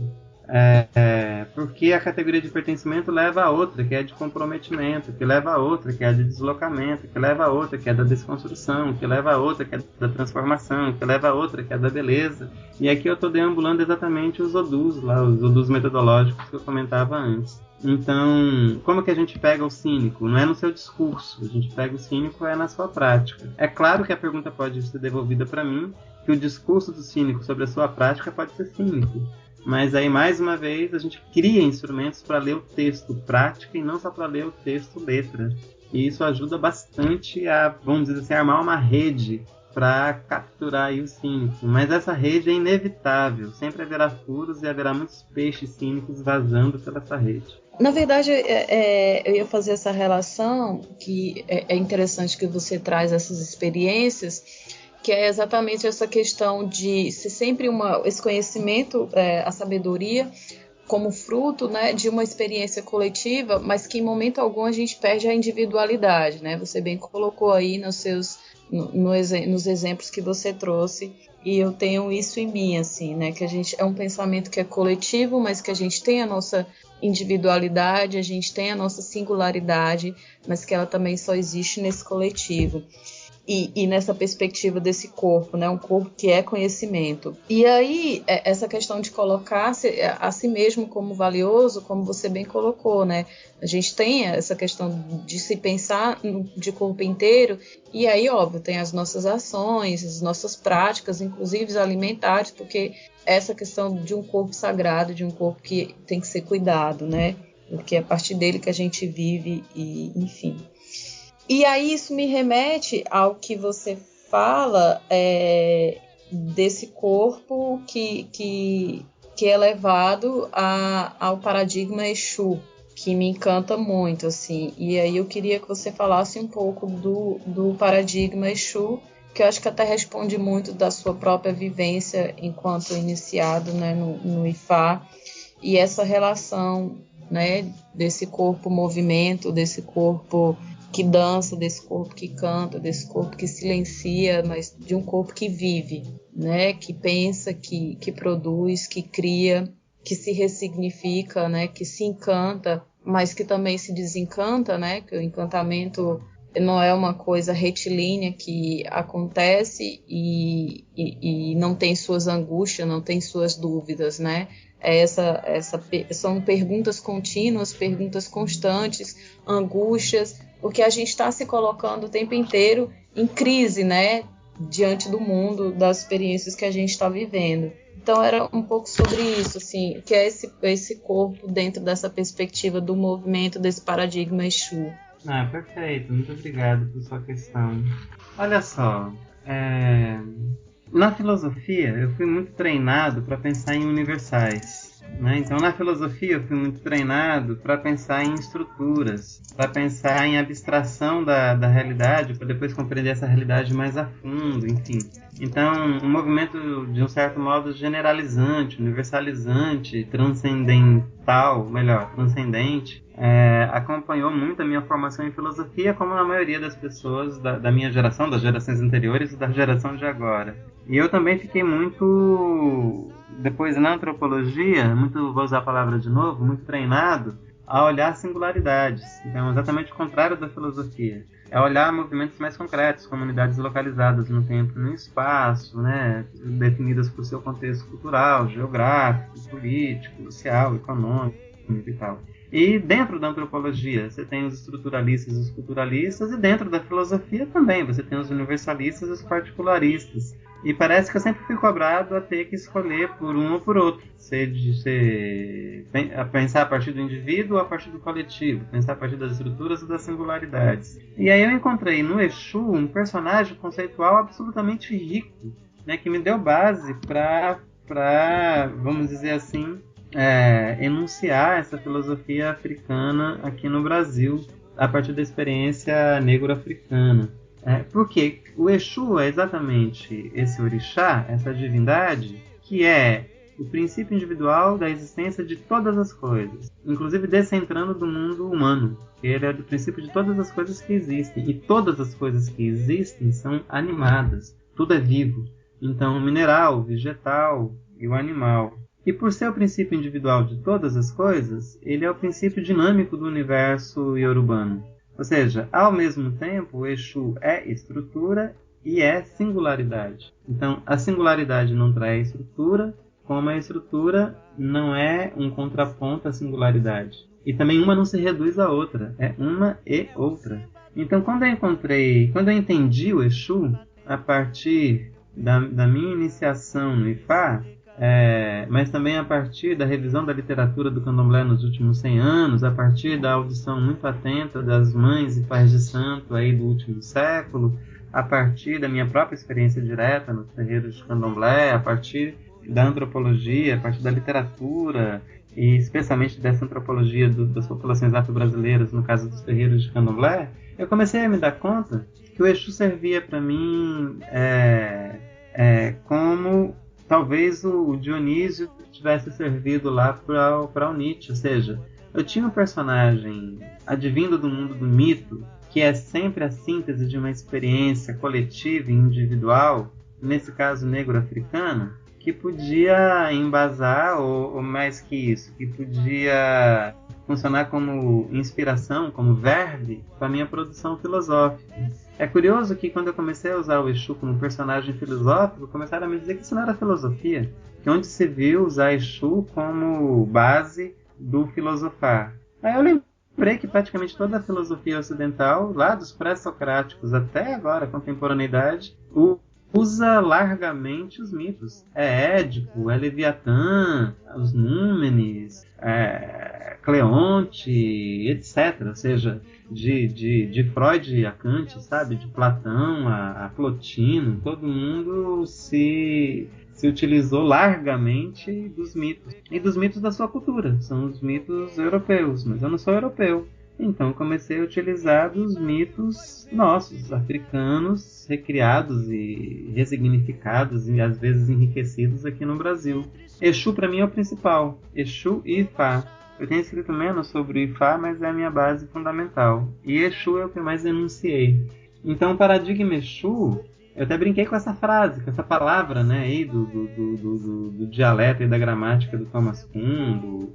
porque a categoria de pertencimento leva a outra, que é de comprometimento, que leva a outra, que é de deslocamento, que leva a outra, que é da desconstrução, que leva a outra, que é da transformação, que leva a outra, que é da beleza. E aqui eu estou deambulando exatamente os odus, os odus metodológicos que eu comentava antes. Então, como que a gente pega o cínico? Não é no seu discurso, a gente pega o cínico na sua prática. É claro que a pergunta pode ser devolvida para mim, que o discurso do cínico sobre a sua prática pode ser cínico. Mas aí, mais uma vez, a gente cria instrumentos para ler o texto prática e não só para ler o texto letra. E isso ajuda bastante a, vamos dizer assim, armar uma rede para capturar aí o cínico. Mas essa rede é inevitável. Sempre haverá furos e haverá muitos peixes cínicos vazando pela essa rede. Na verdade, eu ia fazer essa relação, que é interessante que você traz essas experiências, que é exatamente essa questão de ser sempre esse conhecimento, a sabedoria, como fruto, né, de uma experiência coletiva, mas que em momento algum a gente perde a individualidade, né? Você bem colocou aí nos exemplos que você trouxe, e eu tenho isso em mim, assim, né? Que a gente é um pensamento que é coletivo, mas que a gente tem a nossa individualidade, a gente tem a nossa singularidade, mas que ela também só existe nesse coletivo. E nessa perspectiva desse corpo, né? Um corpo que é conhecimento. E aí, essa questão de colocar-se a si mesmo como valioso, como você bem colocou, né? A gente tem essa questão de se pensar de corpo inteiro, e aí, óbvio, tem as nossas ações, as nossas práticas, inclusive alimentares, porque essa questão de um corpo sagrado, de um corpo que tem que ser cuidado, né? Porque é a partir dele que a gente vive, e enfim. E aí isso me remete ao que você fala desse corpo que é levado ao paradigma Exu, que me encanta muito, assim. E aí eu queria que você falasse um pouco do paradigma Exu, que eu acho que até responde muito da sua própria vivência enquanto iniciado, né, no IFA, e essa relação, né, desse corpo movimento, desse corpo que dança, desse corpo que canta, desse corpo que silencia, mas de um corpo que vive, né? Que pensa, que produz, que cria, que se ressignifica, né? Que se encanta, mas que também se desencanta, né? Que o encantamento não é uma coisa retilínea que acontece e não tem suas angústias, não tem suas dúvidas, né? São perguntas contínuas, perguntas constantes, angústias, porque a gente está se colocando o tempo inteiro em crise, né, diante do mundo, das experiências que a gente está vivendo. Então era um pouco sobre isso, assim, que é esse corpo dentro dessa perspectiva do movimento, desse paradigma Exu. Perfeito, muito obrigado por sua questão. Olha só, na filosofia eu fui muito treinado para pensar em universais. Então, na filosofia, eu fui muito treinado para pensar em estruturas, para pensar em abstração da realidade, para depois compreender essa realidade mais a fundo, enfim. Então, um movimento, de um certo modo, generalizante, universalizante, transcendente, acompanhou muito a minha formação em filosofia, como a maioria das pessoas da minha geração, das gerações anteriores e da geração de agora. E eu também fiquei muito, depois na antropologia, vou usar a palavra de novo, muito treinado a olhar singularidades. Então, exatamente o contrário da filosofia. É olhar movimentos mais concretos, comunidades localizadas no tempo e no espaço, né, definidas por seu contexto cultural, geográfico, político, social, econômico e tal. E dentro da antropologia você tem os estruturalistas e os culturalistas, e dentro da filosofia também você tem os universalistas e os particularistas. E parece que eu sempre fui cobrado a ter que escolher por um ou por outro. Pensar a partir do indivíduo ou a partir do coletivo. Pensar a partir das estruturas e das singularidades. E aí eu encontrei no Exu um personagem conceitual absolutamente rico, né, que me deu base para, vamos dizer assim, enunciar essa filosofia africana aqui no Brasil, a partir da experiência negro-africana. Porque o Exu é exatamente esse orixá, essa divindade, que é o princípio individual da existência de todas as coisas, inclusive descentrando do mundo humano. Ele é do princípio de todas as coisas que existem, e todas as coisas que existem são animadas, tudo é vivo. Então, o mineral, o vegetal e o animal. E por ser o princípio individual de todas as coisas, ele é o princípio dinâmico do universo iorubano. Ou seja, ao mesmo tempo, o Exu é estrutura e é singularidade. Então, a singularidade não traz estrutura, como a estrutura não é um contraponto à singularidade. E também uma não se reduz à outra, é uma e outra. Então, quando eu entendi o Exu, a partir da minha iniciação no IFA, mas também a partir da revisão da literatura do candomblé nos últimos 100 anos, a partir da audição muito atenta das mães e pais de santo aí do último século, a partir da minha própria experiência direta nos terreiros de candomblé, a partir da antropologia, a partir da literatura, e especialmente dessa antropologia das populações afro-brasileiras, no caso dos terreiros de candomblé, eu comecei a me dar conta que o Exu servia para mim como talvez o Dionísio tivesse servido lá para o Nietzsche, ou seja, eu tinha um personagem advindo do mundo do mito, que é sempre a síntese de uma experiência coletiva e individual, nesse caso negro-africano, que podia embasar, ou mais que isso, que podia funcionar como inspiração, como verve, para a minha produção filosófica. É curioso que quando eu comecei a usar o Exu como personagem filosófico, começaram a me dizer que isso não era filosofia, que onde se viu usar Exu como base do filosofar. Aí eu lembrei que praticamente toda a filosofia ocidental, lá dos pré-socráticos até agora, a contemporaneidade, usa largamente os mitos. É Édipo, é Leviatã, os Númenes, Cleonte, etc. Ou seja, de Freud a Kant, sabe? De Platão a Plotino, todo mundo se utilizou largamente dos mitos. E dos mitos da sua cultura. São os mitos europeus, mas eu não sou europeu. Então comecei a utilizar dos mitos nossos, africanos, recriados e ressignificados e às vezes enriquecidos aqui no Brasil. Exu para mim é o principal, Exu e Ifá. Eu tenho escrito menos sobre o Ifá, mas é a minha base fundamental. E Exu é o que eu mais enunciei. Então o paradigma Exu, eu até brinquei com essa frase, com essa palavra, né, aí do dialeto e da gramática do Thomas Kuhn,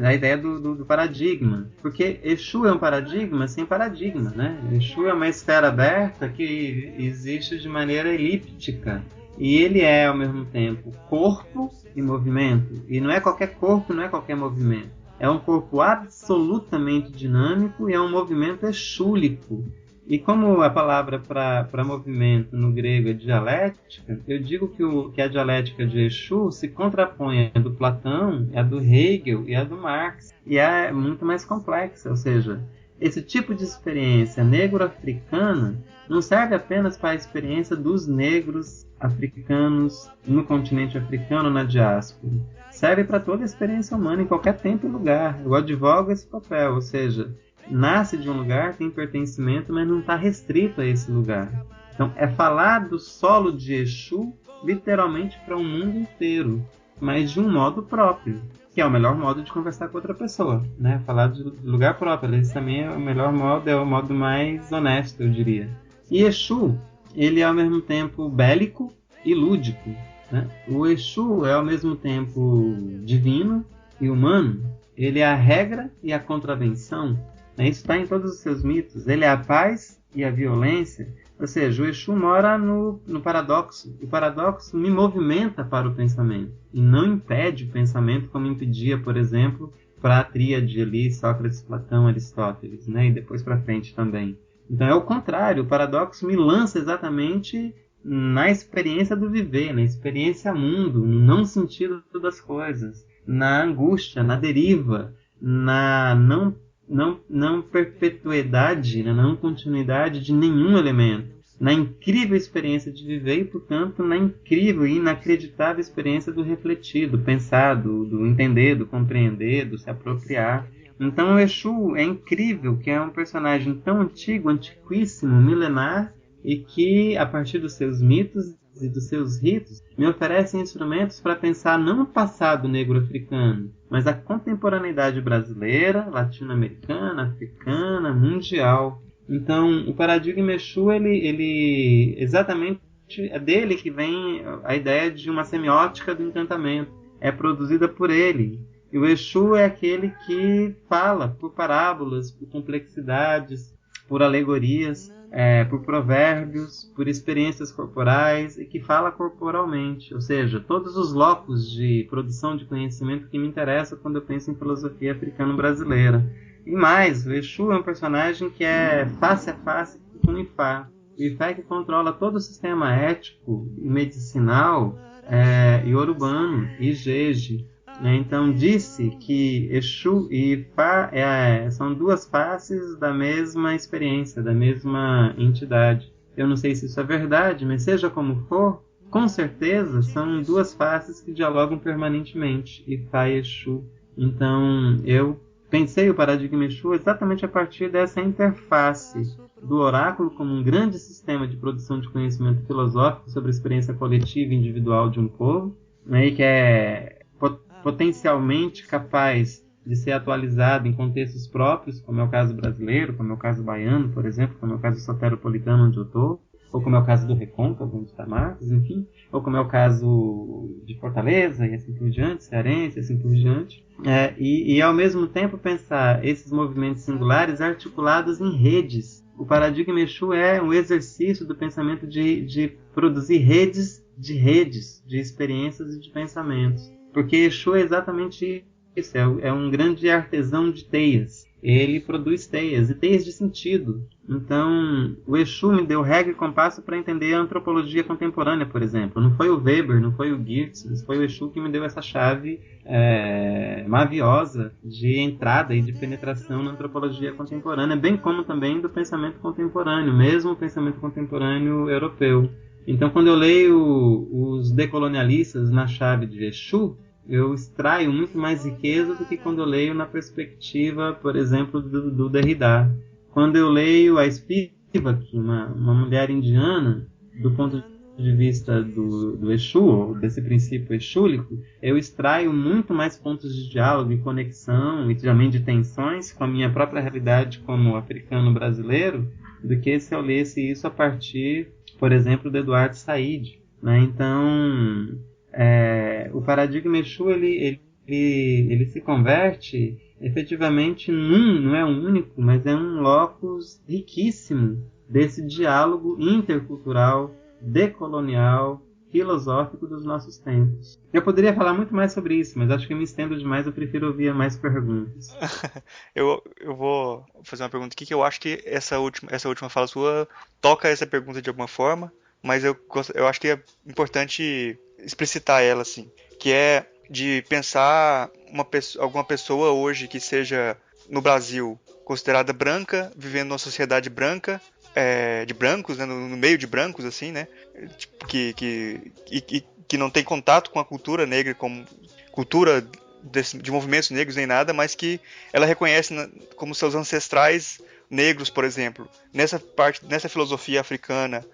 a ideia do paradigma, porque Exu é um paradigma sem paradigma, né? Exu é uma esfera aberta que existe de maneira elíptica e ele é ao mesmo tempo corpo e movimento, e não é qualquer corpo, não é qualquer movimento, é um corpo absolutamente dinâmico e é um movimento exúlico. E como a palavra para movimento no grego é dialética, eu digo que a dialética de Exu se contrapõe à do Platão, à do Hegel e à do Marx. E é muito mais complexa, ou seja, esse tipo de experiência negro-africana não serve apenas para a experiência dos negros africanos no continente africano, na diáspora. Serve para toda a experiência humana em qualquer tempo e lugar. Eu advogo esse papel, ou seja, nasce de um lugar, tem pertencimento, mas não está restrito a esse lugar. Então, é falar do solo de Exu literalmente para o mundo inteiro, mas de um modo próprio, que é o melhor modo de conversar com outra pessoa, né? Falar do lugar próprio, esse também é o melhor modo, é o modo mais honesto, eu diria. E Exu, ele é ao mesmo tempo bélico e lúdico, né? O Exu é ao mesmo tempo divino e humano, ele é a regra e a contravenção. Isso está em todos os seus mitos. Ele é a paz e a violência. Ou seja, o Exu mora no paradoxo. O paradoxo me movimenta para o pensamento e não impede o pensamento como impedia, por exemplo, para a tríade ali, Sócrates, Platão, Aristóteles, né? E depois para frente também. Então é o contrário. O paradoxo me lança exatamente na experiência do viver, na experiência mundo, no não sentido das coisas, na angústia, na deriva, na não perpetuidade, na não continuidade de nenhum elemento, na incrível experiência de viver e, portanto, na incrível e inacreditável experiência do refletir, do pensar, do entender, do compreender, do se apropriar. Então o Exu é incrível, que é um personagem tão antigo, antiquíssimo, milenar, e que, a partir dos seus mitos e dos seus ritos, me oferecem instrumentos para pensar não o passado negro-africano, mas a contemporaneidade brasileira, latino-americana, africana, mundial. Então, o paradigma Exu, ele exatamente é dele que vem a ideia de uma semiótica do encantamento. É produzida por ele. E o Exu é aquele que fala por parábolas, por complexidades, por alegorias, por provérbios, por experiências corporais e que fala corporalmente, ou seja, todos os locos de produção de conhecimento que me interessam quando eu penso em filosofia africano-brasileira. E mais, o Exu é um personagem que é face a face com o Ifá. O Ifá é que controla todo o sistema ético e medicinal iorubano e Jeje. Então disse que Exu e Ifá são duas faces da mesma experiência, da mesma entidade. Eu não sei se isso é verdade, mas seja como for, com certeza são duas faces que dialogam permanentemente, Ifá e Exu. Então eu pensei o paradigma Exu exatamente a partir dessa interface do oráculo como um grande sistema de produção de conhecimento filosófico sobre a experiência coletiva e individual de um povo, né, e que é potencialmente capaz de ser atualizado em contextos próprios, como é o caso brasileiro, como é o caso baiano, por exemplo, como é o caso soteropolitano onde eu estou, ou como é o caso do Recôncavo, onde está Marcos, enfim, ou como é o caso de Fortaleza, e assim por diante, cearense, e assim por diante. E ao mesmo tempo pensar esses movimentos singulares articulados em redes. O paradigma Exu é um exercício do pensamento de produzir redes, de experiências e de pensamentos. Porque Exu é exatamente isso, é um grande artesão de teias. Ele produz teias, e teias de sentido. Então, o Exu me deu regra e compasso para entender a antropologia contemporânea, por exemplo. Não foi o Weber, não foi o Geertz, foi o Exu que me deu essa chave maviosa de entrada e de penetração na antropologia contemporânea, bem como também do pensamento contemporâneo, mesmo o pensamento contemporâneo europeu. Então, quando eu leio os decolonialistas na chave de Exu, eu extraio muito mais riqueza do que quando eu leio na perspectiva, por exemplo, do Derrida. Quando eu leio a Spivak, uma mulher indiana, do ponto de vista do Exu, ou desse princípio exúlico, eu extraio muito mais pontos de diálogo e conexão, e também de tensões com a minha própria realidade como africano-brasileiro, do que se eu lesse isso a partir, por exemplo, do Eduardo Said, né? Então, o paradigma Exu ele se converte efetivamente não é um único, mas é um locus riquíssimo desse diálogo intercultural, decolonial, filosófico dos nossos tempos. Eu poderia falar muito mais sobre isso, mas acho que eu me estendo demais, eu prefiro ouvir mais perguntas. Eu vou fazer uma pergunta aqui que eu acho que essa última fala sua toca essa pergunta de alguma forma, mas eu acho que é importante explicitar ela, assim, que é de pensar alguma pessoa hoje que seja no Brasil considerada branca, vivendo numa sociedade branca, de brancos, né, no meio de brancos, assim, né, que não tem contato com a cultura negra, como cultura de movimentos negros nem nada, mas que ela reconhece como seus ancestrais negros, por exemplo. Nessa filosofia africana,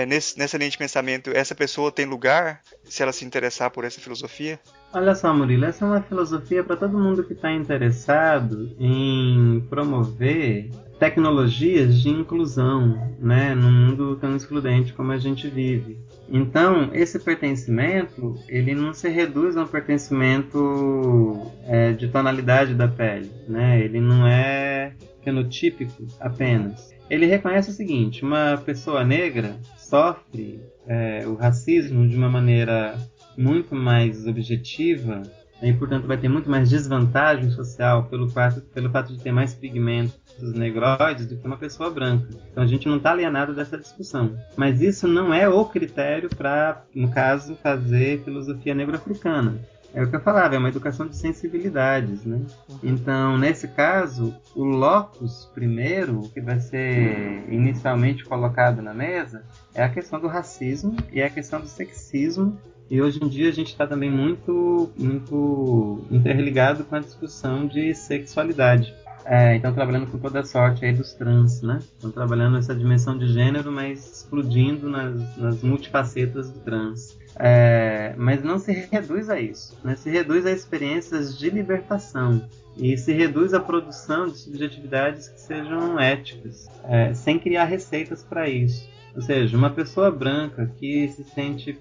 nessa linha de pensamento, essa pessoa tem lugar se ela se interessar por essa filosofia? Olha só, Murilo, essa é uma filosofia para todo mundo que está interessado em promover tecnologias de inclusão, né, num mundo tão excludente como a gente vive. Então, esse pertencimento, ele não se reduz a um pertencimento de tonalidade da pele, né? Ele não é fenotípico apenas. Ele reconhece o seguinte: uma pessoa negra sofre o racismo de uma maneira muito mais objetiva e, portanto, vai ter muito mais desvantagem social pelo fato de ter mais pigmentos negroides do que uma pessoa branca. Então a gente não está alienado dessa discussão. Mas isso não é o critério para, no caso, fazer filosofia negro-africana. É o que eu falava, é uma educação de sensibilidades, né? Então, nesse caso, o locus primeiro, que vai ser inicialmente colocado na mesa, é a questão do racismo e a questão do sexismo. E hoje em dia a gente está também muito interligado com a discussão de sexualidade. Então, trabalhando com toda a sorte aí dos trans, né? Estão trabalhando essa dimensão de gênero, mas explodindo nas multifacetas do trans. Mas não se reduz a isso, né? Se reduz a experiências de libertação e se reduz a produção de subjetividades que sejam éticas, sem criar receitas para isso. Ou seja, uma pessoa branca que se sente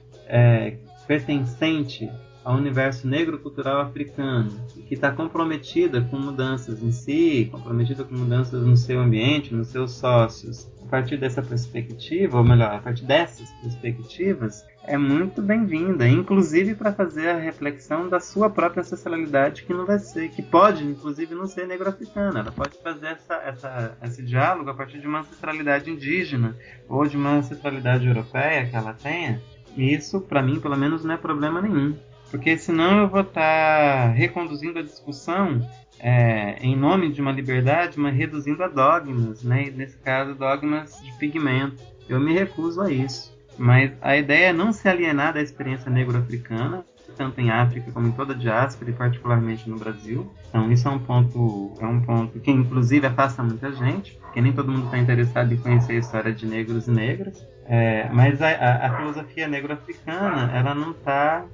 pertencente ao universo negro cultural africano, que está comprometida com mudanças em si, comprometida com mudanças no seu ambiente, nos seus sócios, a partir dessa perspectiva, ou melhor, a partir dessas perspectivas, é muito bem-vinda, inclusive para fazer a reflexão da sua própria ancestralidade, que pode, inclusive, não ser negro-africana. Ela pode fazer esse diálogo a partir de uma ancestralidade indígena ou de uma ancestralidade europeia que ela tenha. E isso, para mim, pelo menos, não é problema nenhum. Porque senão eu vou estar reconduzindo a discussão em nome de uma liberdade, mas reduzindo a dogmas, né? E nesse caso, dogmas de pigmento. Eu me recuso a isso. Mas a ideia é não se alienar da experiência negro-africana, tanto em África como em toda a diáspora e particularmente no Brasil. Então isso é um ponto que inclusive afasta muita gente, porque nem todo mundo está interessado em conhecer a história de negros e negras. Mas a filosofia negro-africana, ela não está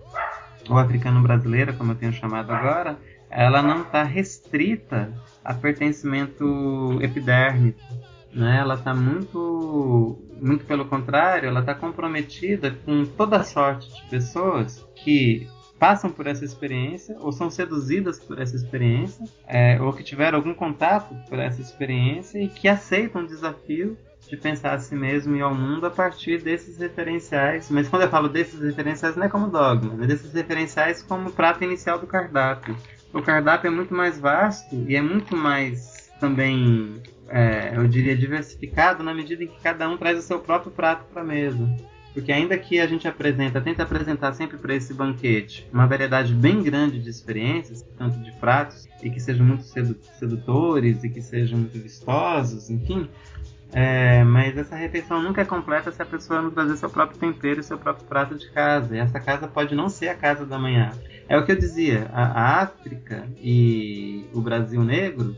ou africano-brasileira, como eu tenho chamado agora, ela não está restrita a pertencimento epidérmico, né? Ela está muito pelo contrário, ela está comprometida com toda a sorte de pessoas que passam por essa experiência, ou são seduzidas por essa experiência, ou que tiveram algum contato por essa experiência e que aceitam o desafio de pensar a si mesmo e ao mundo a partir desses referenciais. Mas quando eu falo desses referenciais, não é como dogma, mas desses referenciais como prato inicial do cardápio. O cardápio é muito mais vasto e é muito mais também, eu diria, diversificado na medida em que cada um traz o seu próprio prato para a mesa. Porque ainda que a gente tenta apresentar sempre para esse banquete uma variedade bem grande de experiências, tanto de pratos, e que sejam muito sedutores e que sejam muito vistosos, enfim, mas essa refeição nunca é completa se a pessoa não trazer seu próprio tempero e seu próprio prato de casa. E essa casa pode não ser a casa da manhã. É o que eu dizia, a África e o Brasil negro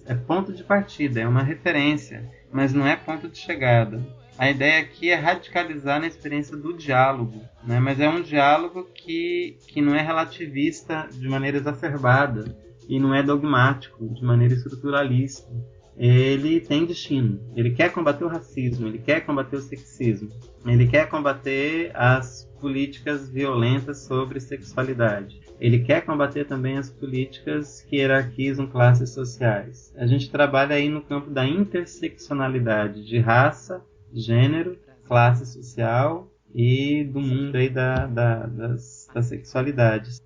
é ponto de partida, é uma referência, mas não é ponto de chegada. A ideia aqui é radicalizar na experiência do diálogo, né? Mas é um diálogo que não é relativista de maneira exacerbada e não é dogmático de maneira estruturalista. Ele tem destino, ele quer combater o racismo, ele quer combater o sexismo, ele quer combater as políticas violentas sobre sexualidade, ele quer combater também as políticas que hierarquizam classes sociais. A gente trabalha aí no campo da interseccionalidade de raça, gênero, classe social e do mundo aí das sexualidades.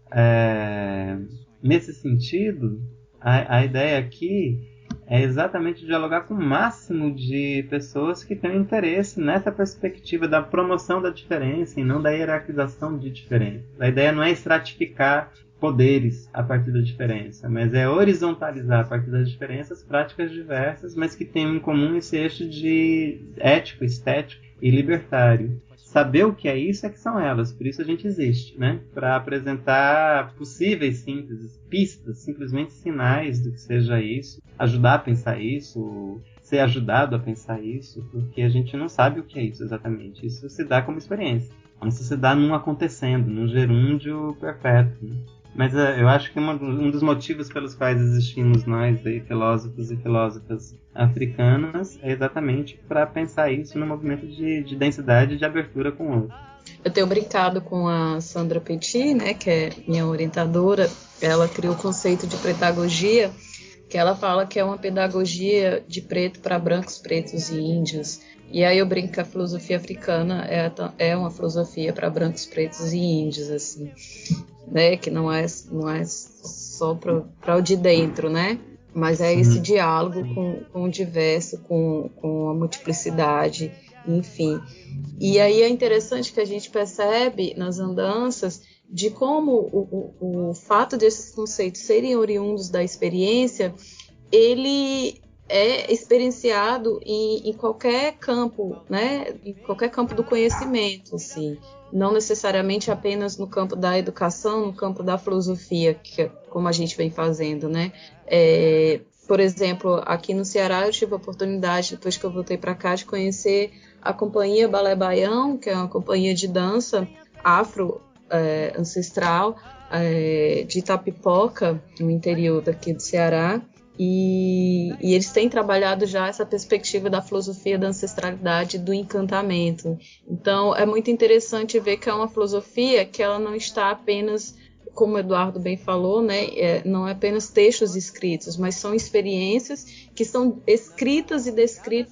Nesse sentido, a ideia aqui é exatamente dialogar com o máximo de pessoas que têm interesse nessa perspectiva da promoção da diferença e não da hierarquização de diferença. A ideia não é estratificar poderes a partir da diferença, mas é horizontalizar a partir das diferenças práticas diversas, mas que têm em comum esse eixo de ético, estético e libertário. Saber o que é isso é que são elas, por isso a gente existe, né? Para apresentar possíveis sínteses, pistas, simplesmente sinais do que seja isso, ajudar a pensar isso, ser ajudado a pensar isso, porque a gente não sabe o que é isso exatamente. Isso se dá como experiência, isso se dá num acontecendo, num gerúndio perpétuo. Mas eu acho que um dos motivos pelos quais existimos nós, aí, filósofos e filósofas africanas, é exatamente para pensar isso no movimento de densidade e de abertura com o outro. Eu tenho brincado com a Sandra Petit, né, que é minha orientadora. Ela criou o conceito de pedagogia, que ela fala que é uma pedagogia de preto para brancos, pretos e índios. E aí eu brinco que a filosofia africana é uma filosofia para brancos, pretos e índios, assim, né? Que não é só para o de dentro, né? Mas é esse diálogo com o diverso, com a multiplicidade, enfim. E aí é interessante que a gente percebe nas andanças de como o fato desses conceitos serem oriundos da experiência, ele é experienciado em qualquer campo, né? Em qualquer campo do conhecimento, assim. Não necessariamente apenas no campo da educação, no campo da filosofia, que é como a gente vem fazendo, né? Por exemplo, aqui no Ceará eu tive a oportunidade, depois que eu voltei para cá, de conhecer a companhia Balé Baião, que é uma companhia de dança afro ancestral de Itapipoca, no interior daqui do Ceará. E eles têm trabalhado já essa perspectiva da filosofia da ancestralidade, do encantamento. Então é muito interessante ver que é uma filosofia que ela não está apenas, como o Eduardo bem falou, né, não é apenas textos escritos, mas são experiências que são escritas e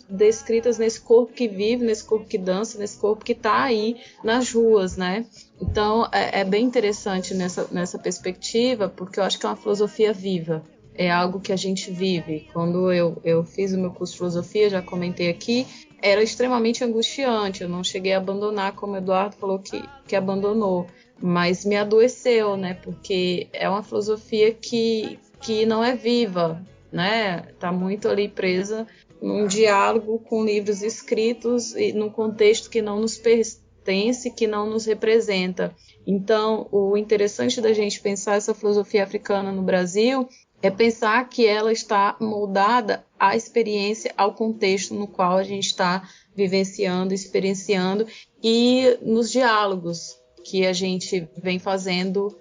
descritas nesse corpo que vive, nesse corpo que dança, nesse corpo que está aí nas ruas, né? Então é bem interessante nessa perspectiva, porque eu acho que é uma filosofia viva. É algo que a gente vive. Quando eu fiz o meu curso de filosofia, já comentei aqui, era extremamente angustiante. Eu não cheguei a abandonar, como o Eduardo falou que abandonou. Mas me adoeceu, né? Porque é uma filosofia que não é viva, né? Está muito ali presa num diálogo com livros escritos e num contexto que não nos pertence, que não nos representa. Então, o interessante da gente pensar essa filosofia africana no Brasil é pensar que ela está moldada à experiência, ao contexto no qual a gente está vivenciando, experienciando, e nos diálogos que a gente vem fazendo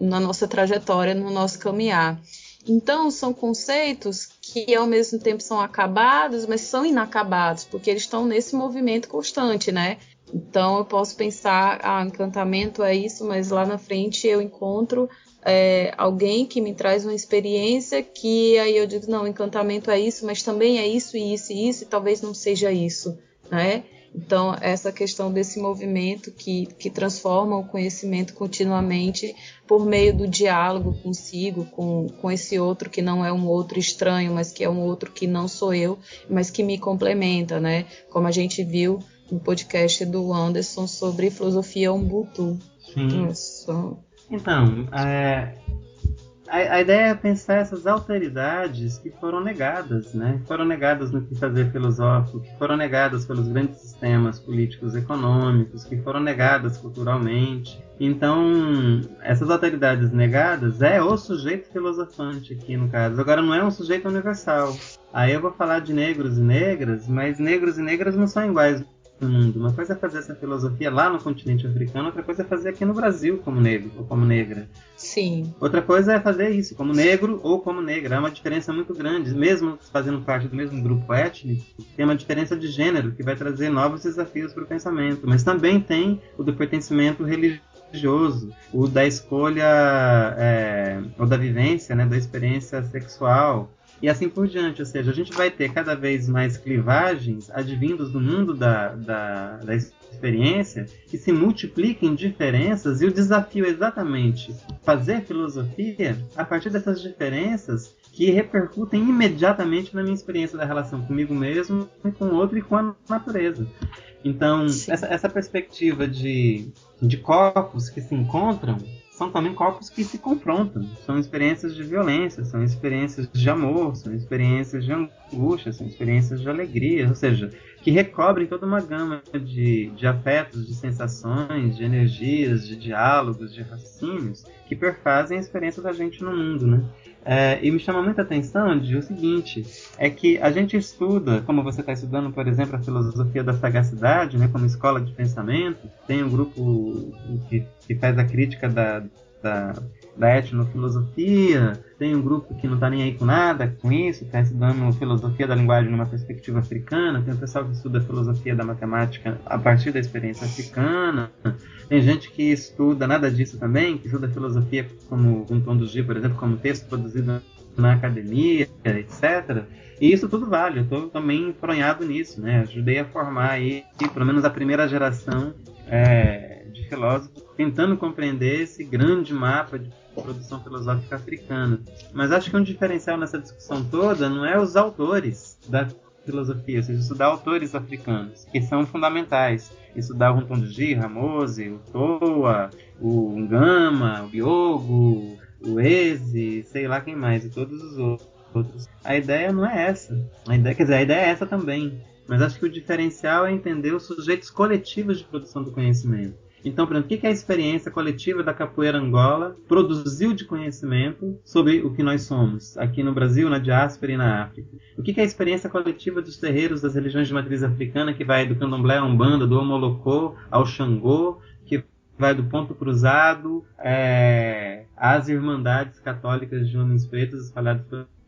na nossa trajetória, no nosso caminhar. Então, são conceitos que, ao mesmo tempo, são acabados, mas são inacabados, porque eles estão nesse movimento constante, né? Então, eu posso pensar, encantamento é isso, mas lá na frente eu encontro alguém que me traz uma experiência que aí eu digo, não, encantamento é isso, mas também é isso, e isso, e isso, e talvez não seja isso, né? Então, essa questão desse movimento que transforma o conhecimento continuamente por meio do diálogo consigo, com esse outro que não é um outro estranho, mas que é um outro que não sou eu, mas que me complementa, né? Como a gente viu no podcast do Anderson sobre filosofia Ubuntu. Sim. Então, a ideia é pensar essas alteridades que foram negadas, né? Foram negadas no que fazer filosófico, que foram negadas pelos grandes sistemas políticos econômicos, que foram negadas culturalmente. Então, essas alteridades negadas é o sujeito filosofante aqui, no caso. Agora, não é um sujeito universal. Aí eu vou falar de negros e negras, mas negros e negras não são iguais no mundo. Uma coisa é fazer essa filosofia lá no continente africano, outra coisa é fazer aqui no Brasil como negro ou como negra. Sim. Outra coisa é fazer isso como negro ou como negra. É uma diferença muito grande. Mesmo fazendo parte do mesmo grupo étnico, tem uma diferença de gênero que vai trazer novos desafios para o pensamento. Mas também tem o do pertencimento religioso, o da escolha, ou da vivência, né, da experiência sexual. E assim por diante, ou seja, a gente vai ter cada vez mais clivagens advindos do mundo da experiência que se multipliquem em diferenças, e o desafio é exatamente fazer filosofia a partir dessas diferenças que repercutem imediatamente na minha experiência da relação comigo mesmo, com o outro e com a natureza. Então, essa perspectiva de corpos que se encontram são também corpos que se confrontam. São experiências de violência, são experiências de amor, são experiências de angústia, são experiências de alegria, ou seja, que recobrem toda uma gama de afetos, de sensações, de energias, de diálogos, de raciocínios que perfazem a experiência da gente no mundo, né? E me chama muita atenção o seguinte, é que a gente estuda, como você está estudando, por exemplo, a filosofia da sagacidade, né, como escola de pensamento. Tem um grupo que faz a crítica da etnofilosofia, tem um grupo que não está nem aí com nada com isso, está estudando filosofia da linguagem numa perspectiva africana, tem um pessoal que estuda filosofia da matemática a partir da experiência africana, tem gente que estuda nada disso também, que estuda filosofia como um tom do G, por exemplo, como texto produzido na academia, etc. E isso tudo vale, eu estou também enfronhado nisso, né? Ajudei a formar aí, pelo menos a primeira geração de filósofos, tentando compreender esse grande mapa de produção filosófica africana. Mas acho que um diferencial nessa discussão toda não é os autores da filosofia, ou seja, estudar autores africanos, que são fundamentais. Estudar o Ntondji, Ramose, o Toa, o Ngama, o Biogo, o Eze, sei lá quem mais, e todos os outros. A ideia não é essa. A ideia é essa também. Mas acho que o diferencial é entender os sujeitos coletivos de produção do conhecimento. Então, por exemplo, o que a experiência coletiva da capoeira Angola produziu de conhecimento sobre o que nós somos, aqui no Brasil, na diáspora e na África? O que a experiência coletiva dos terreiros das religiões de matriz africana, que vai do candomblé à umbanda, do omolocô ao xangô, que vai do ponto cruzado às irmandades católicas de homens pretos espalhados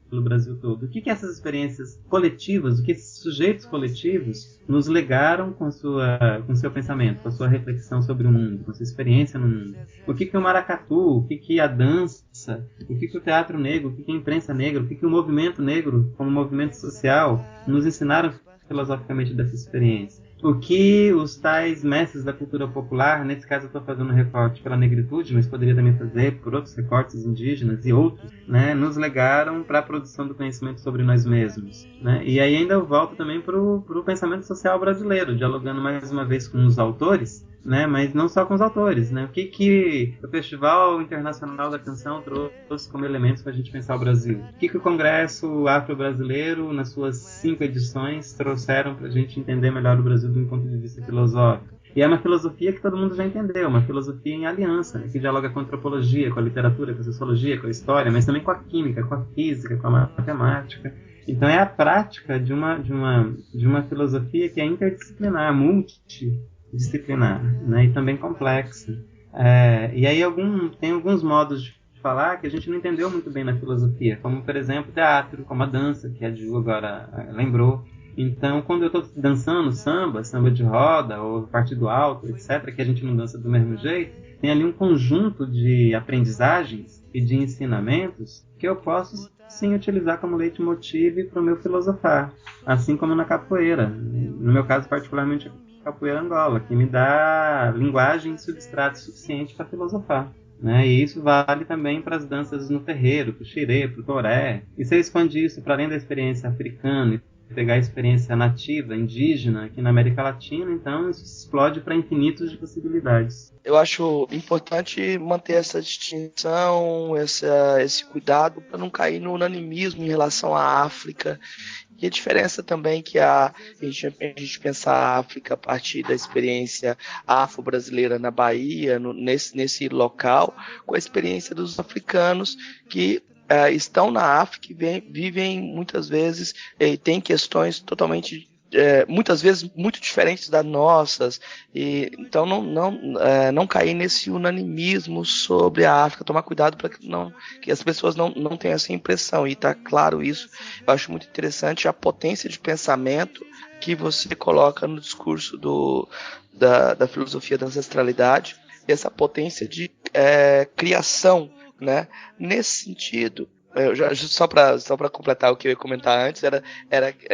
pelo Brasil todo? O que essas experiências coletivas, o que esses sujeitos coletivos nos legaram com seu pensamento, com a sua reflexão sobre o mundo, com a sua experiência no mundo? O que o maracatu, o que a dança, o que o teatro negro, o que a imprensa negra, o que o movimento negro como movimento social nos ensinaram filosoficamente dessa experiência? O que os tais mestres da cultura popular, nesse caso eu estou fazendo um recorte pela negritude, mas poderia também fazer por outros recortes indígenas e outros, né, nos legaram para a produção do conhecimento sobre nós mesmos, né? E aí ainda eu volto também para o pensamento social brasileiro, dialogando mais uma vez com os autores, né, mas não só com os autores, né? O que o Festival Internacional da Canção trouxe como elementos para a gente pensar o Brasil? O que o Congresso Afro-Brasileiro, nas suas 5 edições, trouxeram para a gente entender melhor o Brasil de um ponto de vista filosófico? E é uma filosofia que todo mundo já entendeu, uma filosofia em aliança, né, que dialoga com a antropologia, com a literatura, com a sociologia, com a história, mas também com a química, com a física, com a matemática. Então é a prática de uma filosofia que é interdisciplinar, multidisciplinar, multidisciplinar, né, e também complexa. E aí tem alguns modos de falar que a gente não entendeu muito bem na filosofia, como, por exemplo, teatro, como a dança, que a Ju agora lembrou. Então, quando eu estou dançando samba de roda, ou partido alto, etc., que a gente não dança do mesmo jeito, tem ali um conjunto de aprendizagens e de ensinamentos que eu posso, sim, utilizar como leitmotiv para o meu filosofar. Assim como na capoeira. No meu caso, particularmente, a capoeira Angola, que me dá linguagem e substrato suficiente para filosofar. Né? E isso vale também para as danças no terreiro, para o xirê, para o toré. E se eu expandir isso para além da experiência africana, pegar a experiência nativa, indígena, aqui na América Latina, então isso explode para infinitos de possibilidades. Eu acho importante manter essa distinção, esse cuidado para não cair no unanimismo em relação à África. E a diferença também que a gente pensar a África a partir da experiência afro-brasileira na Bahia, nesse local, com a experiência dos africanos que estão na África e vivem muitas vezes e têm questões totalmente muitas vezes muito diferentes das nossas, e então não cair nesse unanimismo sobre a África, tomar cuidado para que as pessoas não tenham essa impressão, e está claro isso. Eu acho muito interessante a potência de pensamento que você coloca no discurso da filosofia da ancestralidade, essa potência de criação, né? Nesse sentido, só para completar o que eu ia comentar antes, era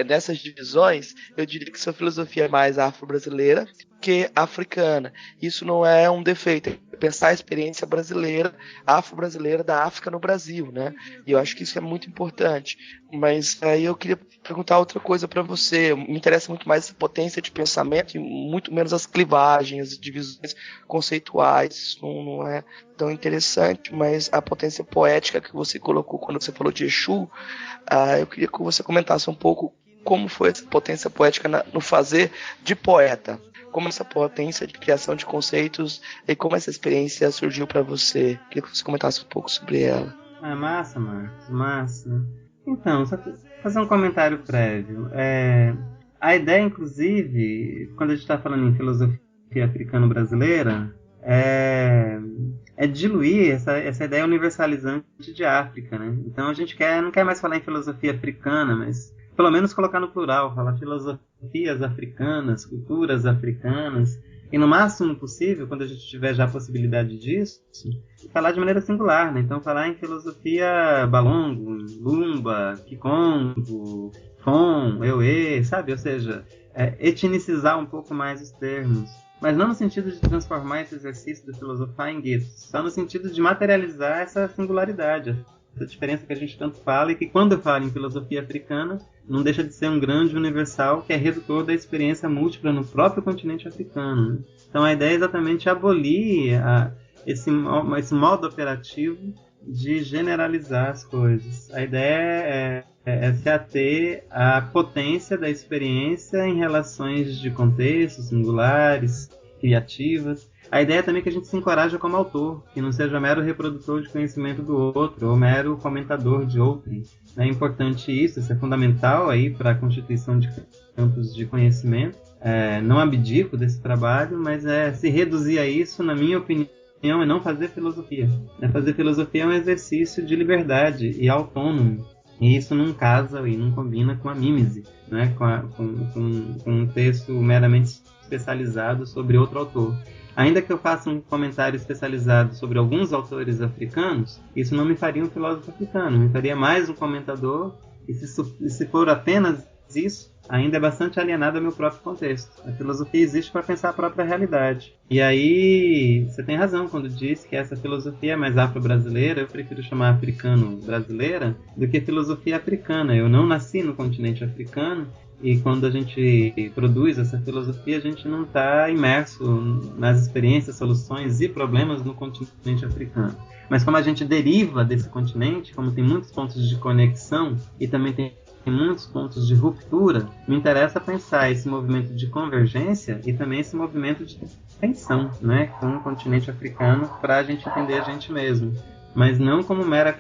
nessas divisões, eu diria que sua filosofia é mais afro-brasileira que africana. Isso não é um defeito, é pensar a experiência brasileira, afro-brasileira da África no Brasil, né? E eu acho que isso é muito importante. Mas aí eu queria perguntar outra coisa para você. Me interessa muito mais essa potência de pensamento e muito menos as clivagens, as divisões conceituais. Isso não é tão interessante, mas a potência poética que você colocou quando você falou de Exu, eu queria que você comentasse um pouco como foi essa potência poética no fazer de poeta. Como essa potência de criação de conceitos e como essa experiência surgiu para você. Queria que você comentasse um pouco sobre ela. Massa, Marcos, massa. Então, só fazer um comentário prévio. A ideia, inclusive, quando a gente está falando em filosofia africano-brasileira, é diluir essa ideia universalizante de África, né? Então a gente não quer mais falar em filosofia africana, mas pelo menos colocar no plural, falar filosofias africanas, culturas africanas, e no máximo possível, quando a gente tiver já a possibilidade disso, falar de maneira singular, né? Então falar em filosofia balongo, lumba, kikongo, fon, ewe, sabe? Ou seja, etnicizar um pouco mais os termos. Mas não no sentido de transformar esse exercício de filosofar em guetos, só no sentido de materializar essa singularidade, essa diferença que a gente tanto fala, e que quando eu falo em filosofia africana, não deixa de ser um grande universal que é redutor da experiência múltipla no próprio continente africano. Né? Então a ideia é exatamente abolir esse modo operativo de generalizar as coisas. A ideia é se ater à potência da experiência em relações de contextos singulares, criativas. A ideia é também que a gente se encoraja como autor, que não seja mero reprodutor de conhecimento do outro, ou mero comentador de outro. É importante isso é fundamental para a constituição de campos de conhecimento. Não abdico desse trabalho, mas se reduzir a isso, na minha opinião, é não fazer filosofia. Fazer filosofia é um exercício de liberdade e autônomo. E isso não casa e não combina com a mímese, né? com um texto meramente especializado sobre outro autor. Ainda que eu faça um comentário especializado sobre alguns autores africanos, isso não me faria um filósofo africano, me faria mais um comentador, e se for apenas isso, ainda é bastante alienado ao meu próprio contexto. A filosofia existe para pensar a própria realidade. E aí, você tem razão quando diz que essa filosofia é mais afro-brasileira, eu prefiro chamar africano-brasileira, do que filosofia africana. Eu não nasci no continente africano, e quando a gente produz essa filosofia, a gente não está imerso nas experiências, soluções e problemas no continente africano. Mas como a gente deriva desse continente, como tem muitos pontos de conexão e também tem muitos pontos de ruptura, me interessa pensar esse movimento de convergência e também esse movimento de tensão, né, com o continente africano, para a gente entender a gente mesmo. Mas não como mera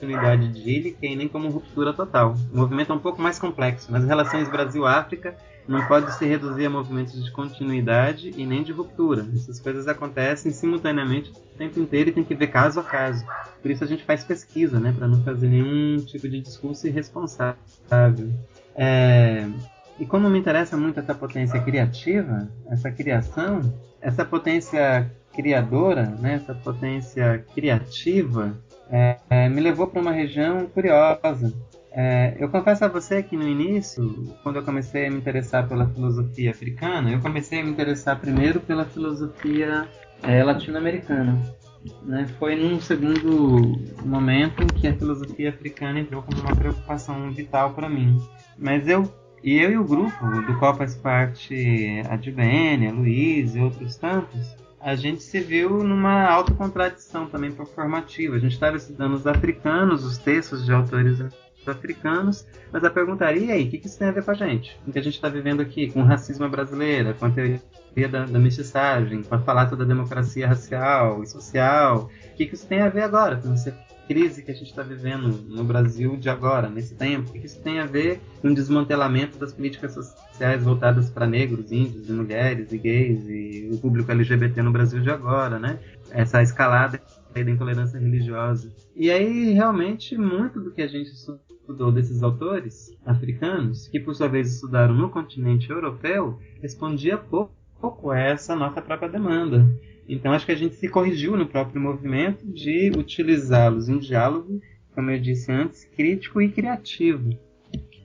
continuidade idílica e nem como ruptura total. O movimento é um pouco mais complexo. Nas relações Brasil-África, não pode se reduzir a movimentos de continuidade e nem de ruptura. Essas coisas acontecem simultaneamente o tempo inteiro e tem que ver caso a caso. Por isso a gente faz pesquisa, né, para não fazer nenhum tipo de discurso irresponsável. E como me interessa muito essa potência criativa, essa criação, essa potência criadora, né, essa potência criativa, me levou para uma região curiosa. Eu confesso a você que no início, quando eu comecei a me interessar pela filosofia africana, eu comecei a me interessar primeiro pela filosofia latino-americana. Né? Foi num segundo momento em que a filosofia africana entrou como uma preocupação vital para mim. Mas eu e o grupo do qual faz parte a Dibene, a Luiz e outros tantos, a gente se viu numa autocontradição também performativa. A gente estava estudando os africanos, os textos de autores africanos, mas a perguntaria aí, o que isso tem a ver com a gente? Com o que a gente está vivendo aqui, com o racismo brasileiro, com a teoria da mestiçagem, com a falácia da democracia racial e social, o que isso tem a ver agora com essa crise que a gente está vivendo no Brasil de agora, nesse tempo? O que isso tem a ver com o desmantelamento das políticas sociais voltadas para negros, índios, e mulheres e gays e o público LGBT no Brasil de agora, né? Essa escalada da intolerância religiosa. E aí, realmente, muito do que a gente estudou desses autores africanos, que por sua vez estudaram no continente europeu, respondia pouco a essa nossa própria demanda. Então acho que a gente se corrigiu no próprio movimento de utilizá-los em diálogo, como eu disse antes, crítico e criativo.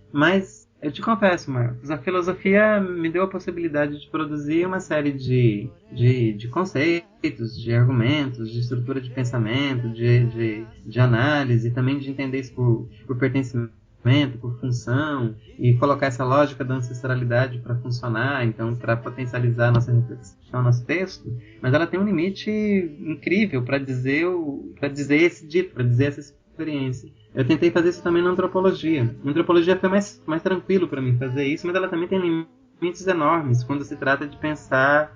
Mas eu te confesso, Marcos, a filosofia me deu a possibilidade de produzir uma série de conceitos, de argumentos, de estrutura de pensamento, de análise, e também de entender isso por pertencimento, por função, e colocar essa lógica da ancestralidade para funcionar, então para potencializar a nossa reflexão, nosso texto. Mas ela tem um limite incrível para dizer esse dito, para dizer essa experiência. Eu tentei fazer isso também na antropologia. A antropologia foi mais tranquilo para mim fazer isso, mas ela também tem limites enormes quando se trata de pensar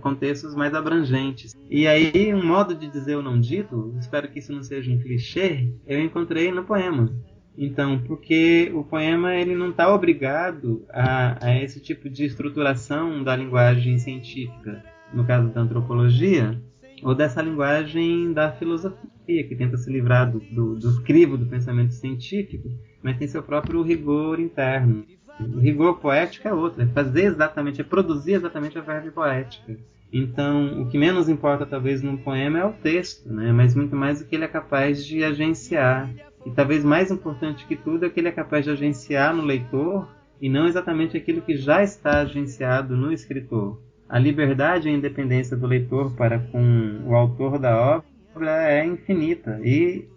contextos mais abrangentes. E aí, um modo de dizer o não dito, espero que isso não seja um clichê, eu encontrei no poema. Então, porque o poema ele não está obrigado a esse tipo de estruturação da linguagem científica, no caso da antropologia, ou dessa linguagem da filosofia, que tenta se livrar do crivo do pensamento científico, mas tem seu próprio rigor interno. O rigor poético é outro, é produzir exatamente a verve poética. Então, o que menos importa talvez num poema é o texto, né? Mas muito mais o que ele é capaz de agenciar. E talvez mais importante que tudo é que ele é capaz de agenciar no leitor e não exatamente aquilo que já está agenciado no escritor. A liberdade e a independência do leitor para com o autor da obra é infinita. E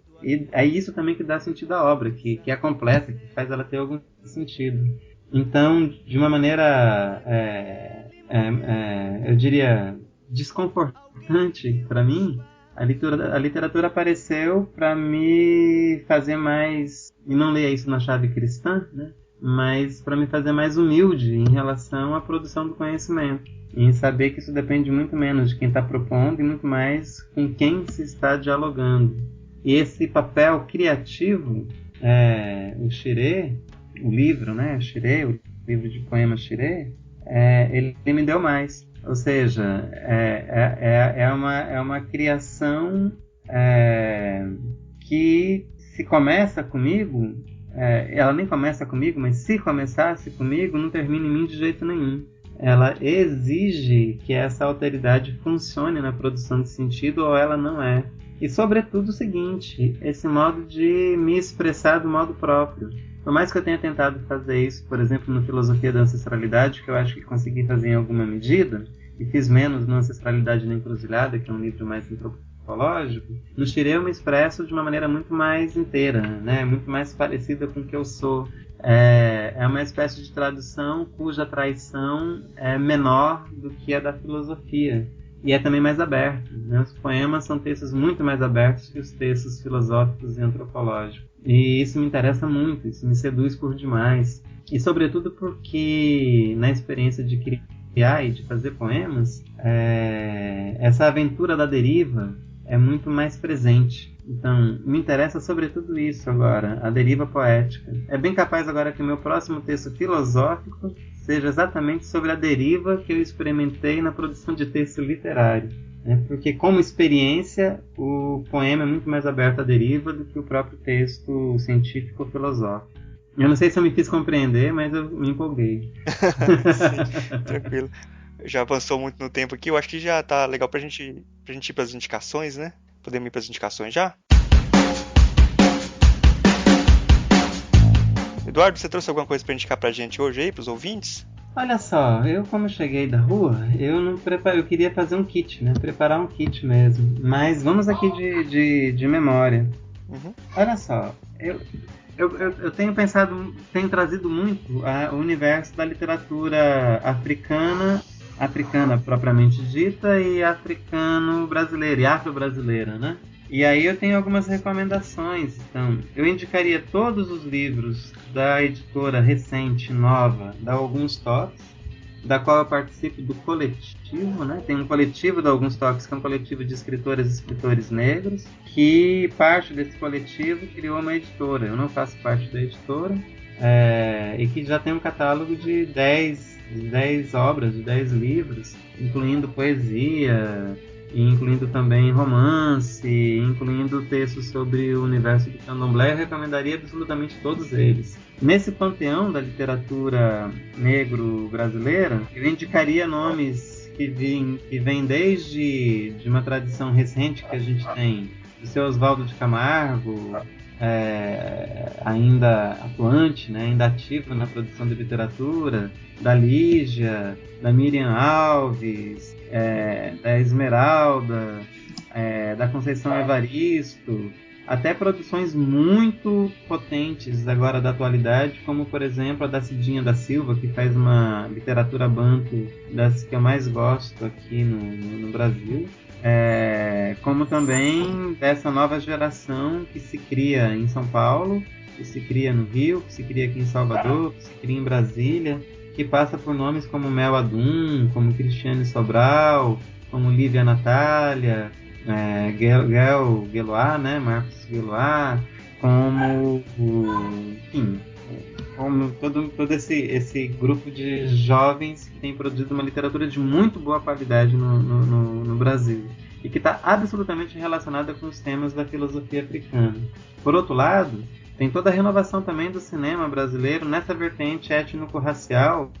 é isso também que dá sentido à obra, que é completa, que faz ela ter algum sentido. Então, de uma maneira, eu diria, desconfortante para mim, a literatura apareceu para me fazer mais, e não leia isso na chave cristã, né? Mas para me fazer mais humilde em relação à produção do conhecimento. Em saber que isso depende muito menos de quem está propondo e muito mais com quem se está dialogando. E esse papel criativo, o Xirê, o livro, né? Xirê, o livro de poemas Xirê, ele me deu mais. Ou seja, é uma criação que se começa comigo, ela nem começa comigo, mas se começasse comigo, não termina em mim de jeito nenhum. Ela exige que essa alteridade funcione na produção de sentido ou ela não é. E sobretudo o seguinte, esse modo de me expressar do modo próprio. Por mais que eu tenha tentado fazer isso, por exemplo, no Filosofia da Ancestralidade, que eu acho que consegui fazer em alguma medida, e fiz menos no Ancestralidade na Encruzilhada, que é um livro mais antropológico, no Xirê eu me expresso de uma maneira muito mais inteira, né? Muito mais parecida com o que eu sou. É uma espécie de tradução cuja traição é menor do que a da filosofia. E é também mais aberto, né? Os poemas são textos muito mais abertos que os textos filosóficos e antropológicos. E isso me interessa muito, isso me seduz por demais. E sobretudo porque na experiência de criar e de fazer poemas, essa aventura da deriva, é muito mais presente. Então, me interessa sobretudo isso agora, a deriva poética. É bem capaz agora que o meu próximo texto filosófico seja exatamente sobre a deriva que eu experimentei na produção de texto literário. Porque, como experiência, o poema é muito mais aberto à deriva do que o próprio texto científico ou filosófico. Eu não sei se eu me fiz compreender, mas eu me empolguei. Sim, tranquilo. Já avançou muito no tempo aqui, eu acho que já tá legal pra gente ir pras indicações, né? Podemos ir pras indicações já? Eduardo, você trouxe alguma coisa pra indicar pra gente hoje aí, pros ouvintes? Olha só, eu como cheguei da rua, eu queria fazer um kit, né? Preparar um kit mesmo. Mas vamos aqui de memória. Uhum. Olha só, eu tenho trazido muito o universo da literatura africana propriamente dita, e africano-brasileira, e afro-brasileira, né? E aí eu tenho algumas recomendações. Então, eu indicaria todos os livros da editora recente, nova, da Alguns Toques, da qual eu participo do coletivo, né? Tem um coletivo da Alguns Toques, que é um coletivo de escritoras e escritores negros, que parte desse coletivo criou uma editora. Eu não faço parte da editora, e que já tem um catálogo de 10 obras, de 10 livros, incluindo poesia, incluindo também romance, incluindo textos sobre o universo do candomblé. Eu recomendaria absolutamente todos eles. Nesse panteão da literatura negro-brasileira, eu indicaria nomes que vêm desde uma tradição recente que a gente tem, do seu Oswaldo de Camargo, ainda atuante, né, ainda ativo na produção de literatura, da Lígia, da Miriam Alves, da Esmeralda, da Conceição Evaristo, até produções muito potentes agora da atualidade, como por exemplo a da Cidinha da Silva, que faz uma literatura banto das que eu mais gosto aqui no Brasil. Como também dessa nova geração que se cria em São Paulo, que se cria no Rio, que se cria aqui em Salvador, que se cria em Brasília, que passa por nomes como Mel Adum, como Cristiane Sobral, como Lívia Natália, Gueloá, né, Marcos Gueloá, como todo esse grupo de jovens que tem produzido uma literatura de muito boa qualidade no Brasil, e que está absolutamente relacionada com os temas da filosofia africana. Por outro lado, tem toda a renovação também do cinema brasileiro nessa vertente étnico-racial,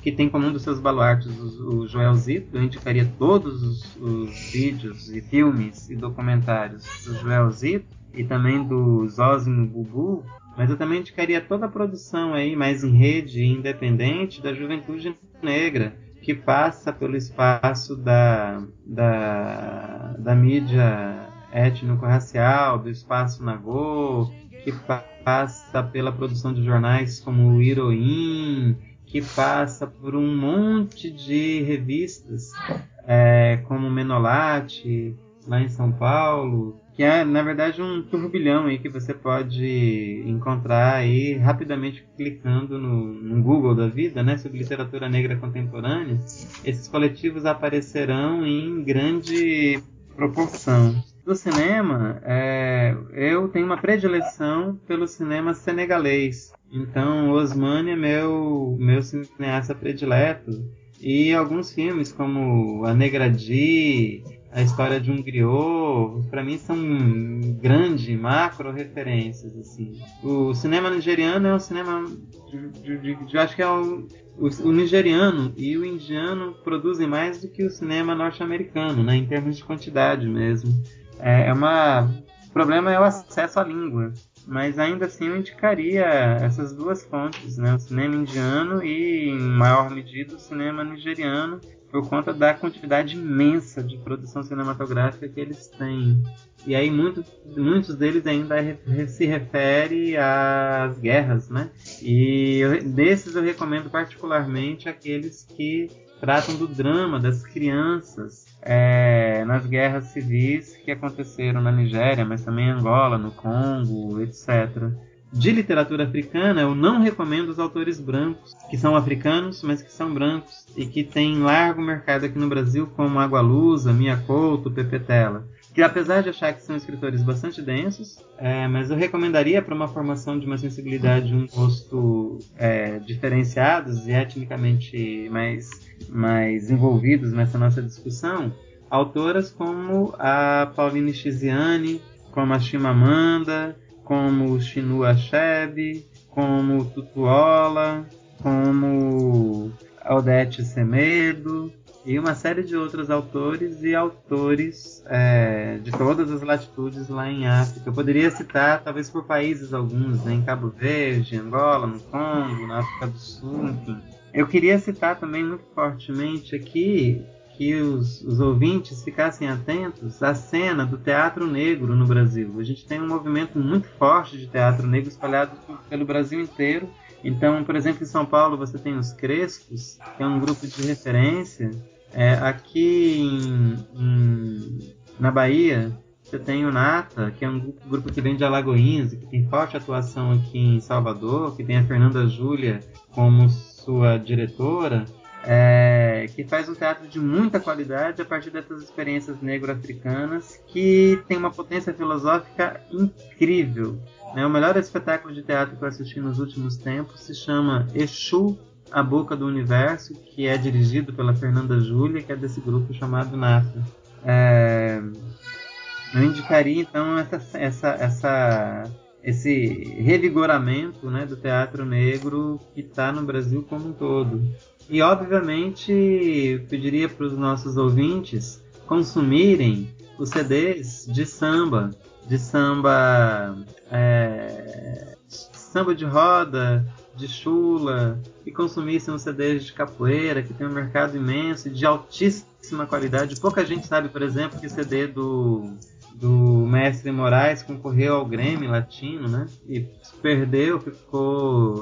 que tem como um dos seus baluartes o Joel Zito. Eu indicaria todos os vídeos e filmes e documentários do Joel Zito e também do Zósimo Bubu, mas eu também indicaria toda a produção aí, mais em rede e independente, da juventude negra, que passa pelo espaço da mídia étnico-racial, do espaço Nagô, que passa pela produção de jornais como o Iroim, que passa por um monte de revistas, como Menolate, lá em São Paulo, que é, na verdade, um turbilhão aí que você pode encontrar aí rapidamente clicando no Google da vida, né, sobre literatura negra contemporânea. Esses coletivos aparecerão em grande proporção. Do cinema, eu tenho uma predileção pelo cinema senegalês. Então, Osmane é meu cineasta predileto. E alguns filmes como A Negra Di, A História de um Griot, para mim são grandes macro referências, assim. O cinema nigeriano é um cinema eu acho que o nigeriano e o indiano produzem mais do que o cinema norte-americano, né, em termos de quantidade mesmo. O problema é o acesso à língua, mas ainda assim eu indicaria essas duas fontes, né, o cinema indiano e, em maior medida, o cinema nigeriano, por conta da quantidade imensa de produção cinematográfica que eles têm. E aí muitos deles ainda se refere às guerras, né? E desses eu recomendo particularmente aqueles que tratam do drama das crianças nas guerras civis que aconteceram na Nigéria, mas também em Angola, no Congo, etc. De literatura africana, eu não recomendo os autores brancos, que são africanos, mas que são brancos, e que têm largo mercado aqui no Brasil, como Água Lusa, Mia Couto, Pepe Tela. que apesar de achar que são escritores bastante densos, mas eu recomendaria para uma formação de uma sensibilidade de um gosto diferenciados e etnicamente mais envolvidos nessa nossa discussão, autoras como a Pauline Chiziane, como a Chimamanda, como o Chinua Achebe, como o Tutuola, como a Odete Semedo, e uma série de outros autores e autores de todas as latitudes lá em África. Eu poderia citar, talvez por países alguns, né, em Cabo Verde, Angola, no Congo, na África do Sul, enfim. Eu queria citar também muito fortemente aqui que os ouvintes ficassem atentos à cena do teatro negro no Brasil. A gente tem um movimento muito forte de teatro negro espalhado pelo Brasil inteiro. Então, por exemplo, em São Paulo você tem os Crespos, que é um grupo de referência. Aqui na Bahia você tem o Nata, que é um grupo que vem de Alagoinhas, que tem forte atuação aqui em Salvador, que tem a Fernanda Júlia como sua diretora, que faz um teatro de muita qualidade a partir dessas experiências negro-africanas, que tem uma potência filosófica incrível. O melhor espetáculo de teatro que eu assisti nos últimos tempos se chama Exu, a Boca do Universo, que é dirigido pela Fernanda Júlia, que é desse grupo chamado Nata. Eu indicaria então esse revigoramento, né, do teatro negro que está no Brasil como um todo. E obviamente eu pediria para os nossos ouvintes consumirem os CDs de samba de roda, de chula, e consumissem os CDs de capoeira, que tem um mercado imenso e de altíssima qualidade. Pouca gente sabe, por exemplo, que o CD do Mestre Moraes concorreu ao Grammy Latino, né? E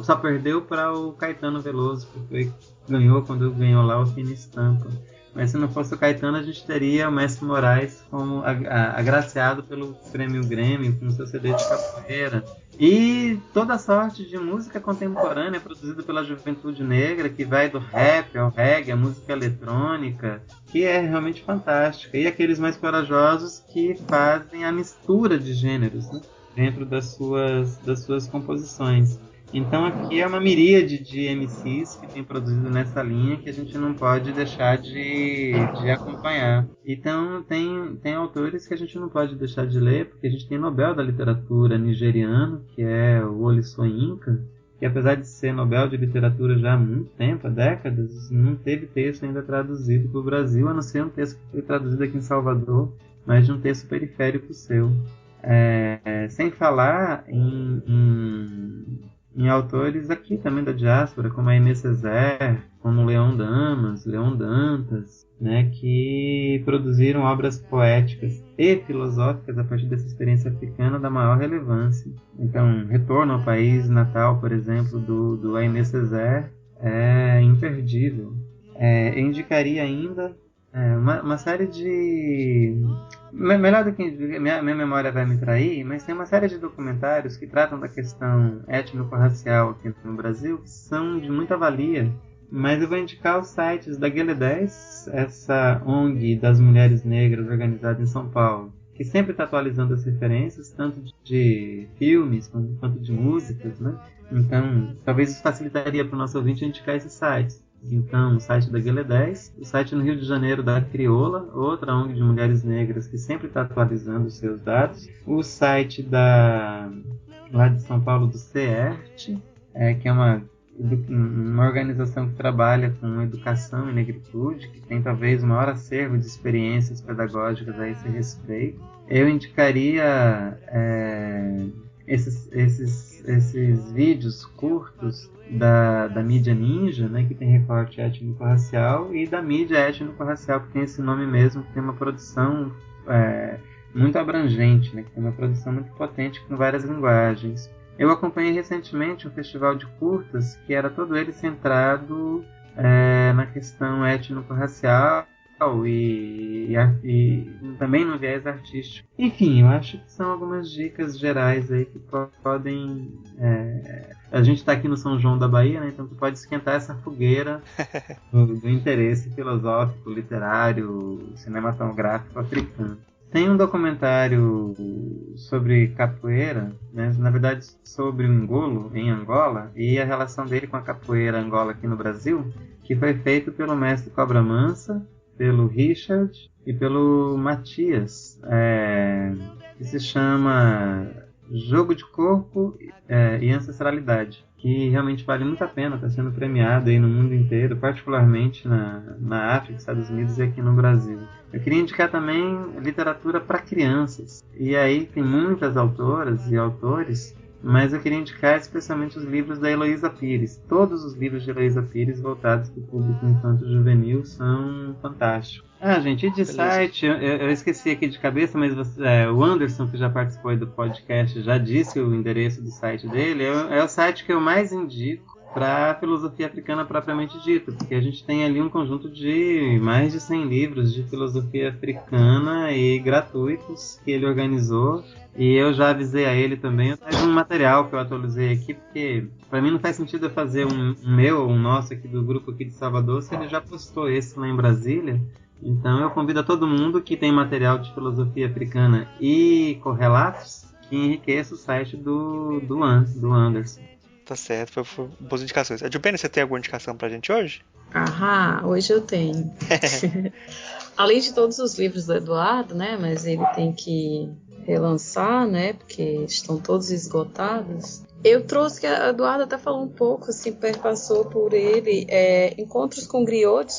só perdeu para o Caetano Veloso, que ganhou quando ganhou lá o Fina Estampa. Mas se não fosse o Caetano, a gente teria o Mestre Moraes como agraciado pelo prêmio Grammy com seu CD de capoeira. E toda sorte de música contemporânea produzida pela juventude negra, que vai do rap ao reggae, a música eletrônica, que é realmente fantástica. E aqueles mais corajosos que fazem a mistura de gêneros, né, dentro das suas composições. Então aqui é uma miríade de MCs que tem produzido nessa linha que a gente não pode deixar de acompanhar. Então tem autores que a gente não pode deixar de ler, porque a gente tem Nobel da Literatura nigeriano, que é o Wole Soyinka, que apesar de ser Nobel de Literatura já há muito tempo, há décadas, não teve texto ainda traduzido para o Brasil, a não ser um texto que foi traduzido aqui em Salvador, mas de um texto periférico seu. Sem falar em autores aqui também da diáspora, como a Aimé Césaire, como Leon Dantas, né, que produziram obras poéticas e filosóficas a partir dessa experiência africana da maior relevância. Então, Retorno ao País Natal, por exemplo, do Aimé Césaire, é imperdível. Eu indicaria ainda uma série de... Melhor do que minha memória vai me trair, mas tem uma série de documentários que tratam da questão étnico-racial aqui no Brasil, que são de muita valia. Mas eu vou indicar os sites da Guelé 10, essa ONG das mulheres negras organizada em São Paulo, que sempre está atualizando as referências, tanto de filmes quanto de músicas, né? Então, talvez isso facilitaria para o nosso ouvinte indicar esses sites. Então, o site da Guelé 10, o site no Rio de Janeiro da Crioula, outra ONG de mulheres negras que sempre está atualizando os seus dados, o site lá de São Paulo do CERT, que é uma organização que trabalha com educação e negritude, que tem talvez o maior acervo de experiências pedagógicas a esse respeito. Eu indicaria esses vídeos curtos da mídia ninja, né, que tem recorte étnico-racial, e da mídia étnico-racial, que tem esse nome mesmo, que tem uma produção muito abrangente, né, que tem uma produção muito potente com várias linguagens. Eu acompanhei recentemente um festival de curtas que era todo ele centrado na questão étnico-racial e também no viés artístico. Enfim, eu acho que são algumas dicas gerais aí que podem... a gente está aqui no São João da Bahia, né? Então tu pode esquentar essa fogueira do interesse filosófico, literário, cinematográfico africano. Tem um documentário sobre capoeira, né? Na verdade sobre o Ngolo, em Angola, e a relação dele com a capoeira Angola aqui no Brasil, que foi feito pelo mestre Cobra Mansa, pelo Richard e pelo Matias, que se chama Jogo de Corpo e Ancestralidade, que realmente vale muito a pena, está sendo premiado aí no mundo inteiro, particularmente na África, Estados Unidos e aqui no Brasil. Eu queria indicar também literatura para crianças, e aí tem muitas autoras e autores, mas eu queria indicar especialmente os livros da Heloísa Pires. Todos os livros de Heloísa Pires voltados para o público infanto-juvenil são fantásticos. Gente, e de site, eu esqueci aqui de cabeça, mas o Anderson, que já participou aí do podcast, já disse o endereço do site dele. É o site que eu mais indico para a filosofia africana propriamente dita, porque a gente tem ali um conjunto de mais de 100 livros de filosofia africana e gratuitos que ele organizou. E eu já avisei a ele também, um material que eu atualizei aqui, porque para mim não faz sentido eu fazer um meu ou um nosso aqui do grupo aqui de Salvador, se ele já postou esse lá em Brasília. Então eu convido a todo mundo que tem material de filosofia africana e correlatos que enriqueça o site do Anderson. Tá certo, foi boas indicações. Adilbene, você tem alguma indicação pra gente hoje? Hoje eu tenho. Além de todos os livros do Eduardo, né, mas ele tem que relançar, né, porque estão todos esgotados. Eu trouxe, que a Eduardo até falou um pouco, assim, perpassou por ele, Encontros com Griot, de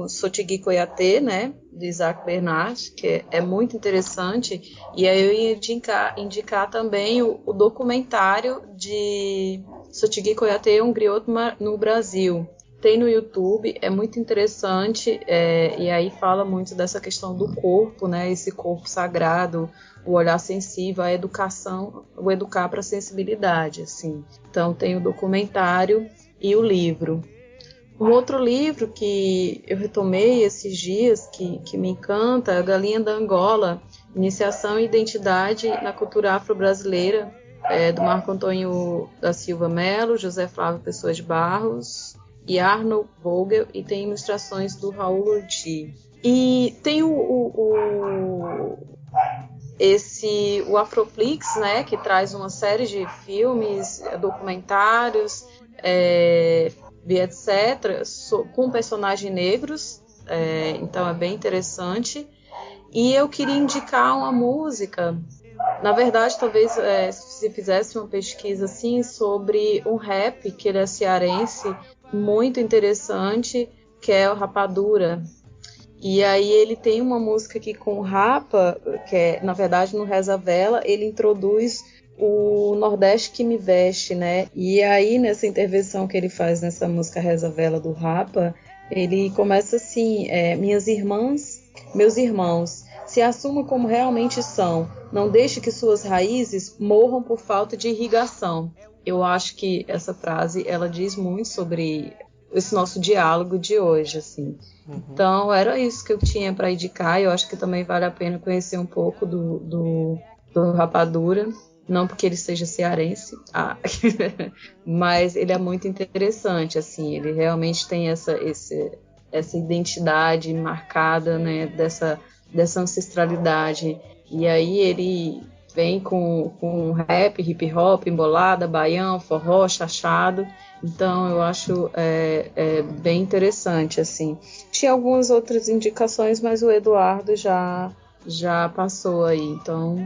Sotigui Koyate, né, de Isaac Bernard, que é muito interessante. E aí eu ia indicar também o documentário de Sotigui Koyate, um griot no Brasil. Tem no YouTube, é muito interessante, e aí fala muito dessa questão do corpo, né, esse corpo sagrado, o olhar sensível, a educação, o educar para a sensibilidade, assim. Então tem o documentário e o livro. Um outro livro que eu retomei esses dias, que me encanta, é A Galinha da Angola, Iniciação e Identidade na Cultura Afro-Brasileira, do Marco Antônio da Silva Melo, José Flávio Pessoa de Barros e Arnold Vogel, e tem ilustrações do Raul Orti. E tem o Afroflix, né, que traz uma série de filmes, documentários, etc., com personagens negros, então é bem interessante. E eu queria indicar uma música, na verdade, talvez se fizesse uma pesquisa assim, sobre um rap, que ele é cearense, muito interessante, que é o Rapadura. E aí ele tem uma música aqui com o Rapa, que é, na verdade, no Reza Vela, ele introduz o Nordeste que me veste, né? E aí, nessa intervenção que ele faz nessa música Reza Vela do Rapa, ele começa assim: minhas irmãs, meus irmãos, se assumam como realmente são, não deixe que suas raízes morram por falta de irrigação. Eu acho que essa frase, ela diz muito sobre esse nosso diálogo de hoje, assim. Uhum. Então, era isso que eu tinha para indicar. Eu acho que também vale a pena conhecer um pouco do Rapadura. Não porque ele seja cearense, mas ele é muito interessante, assim. Ele realmente tem essa identidade marcada, né, dessa ancestralidade. E aí ele vem com rap, hip hop, embolada, baião, forró, chachado. Então eu acho bem interessante, assim. Tinha algumas outras indicações, mas o Eduardo já passou aí, então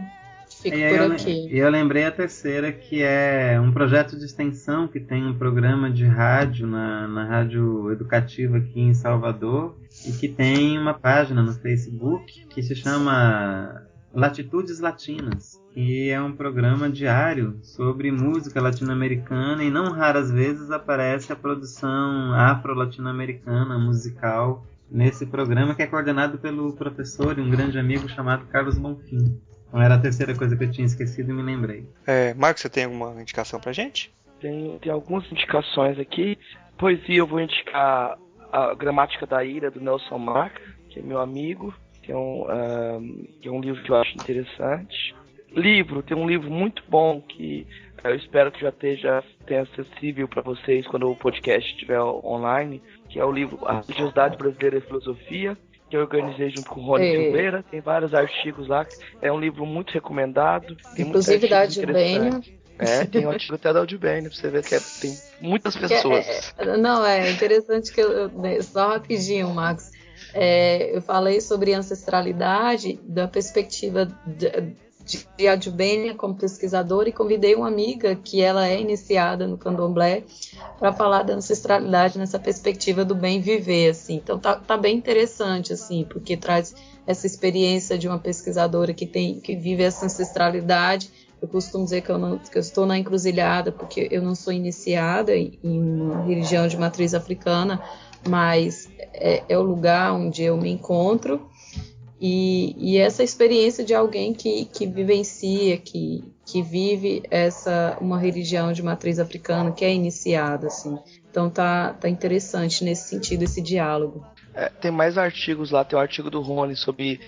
fico por aqui. E eu lembrei a terceira, que é um projeto de extensão que tem um programa de rádio na rádio educativa aqui em Salvador, e que tem uma página no Facebook que se chama Latitudes Latinas, que é um programa diário sobre música latino-americana, e não raras vezes aparece a produção afro-latino-americana musical nesse programa, que é coordenado pelo professor e um grande amigo chamado Carlos Bonfim. Então era a terceira coisa que eu tinha esquecido e me lembrei. Marcos, você tem alguma indicação pra gente? Tem algumas indicações aqui. Poesia, eu vou indicar A Gramática da Ira, do Nelson Mark, que é meu amigo, que é um livro que eu acho interessante. Tem um livro muito bom que eu espero que já tenha acessível para vocês quando o podcast estiver online, que é o livro A Religiosidade Brasileira e Filosofia, que eu organizei junto com o Rony Silveira. Tem vários artigos lá. É um livro muito recomendado. Tem inclusive da Adubênia. Tem um artigo até da Adubênia, pra você ver que tem muitas pessoas. Não, é interessante que só rapidinho, Max. Eu falei sobre ancestralidade da perspectiva de Adubênia como pesquisadora e convidei uma amiga que ela é iniciada no candomblé para falar da ancestralidade nessa perspectiva do bem viver, assim. Então tá bem interessante, assim, porque traz essa experiência de uma pesquisadora que vive essa ancestralidade. Eu costumo dizer que eu estou na encruzilhada porque eu não sou iniciada em uma religião de matriz africana, mas é o lugar onde eu me encontro. E essa experiência de alguém que vivencia, que vive uma religião de matriz africana, que é iniciada, assim. Então tá interessante nesse sentido, esse diálogo. Tem mais artigos lá, tem um artigo do Rony sobre,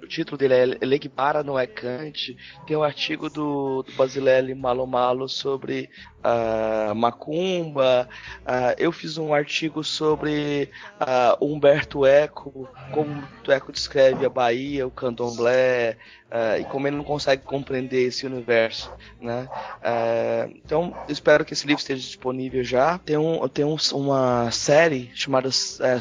o título dele é Legbara não é Kant, tem um artigo do Basilele Malomalo sobre Macumba, eu fiz um artigo sobre Humberto Eco, como Humberto Eco descreve a Bahia, o candomblé, e como ele não consegue compreender esse universo, né? Então, eu espero que esse livro esteja disponível já. Tem uma série chamada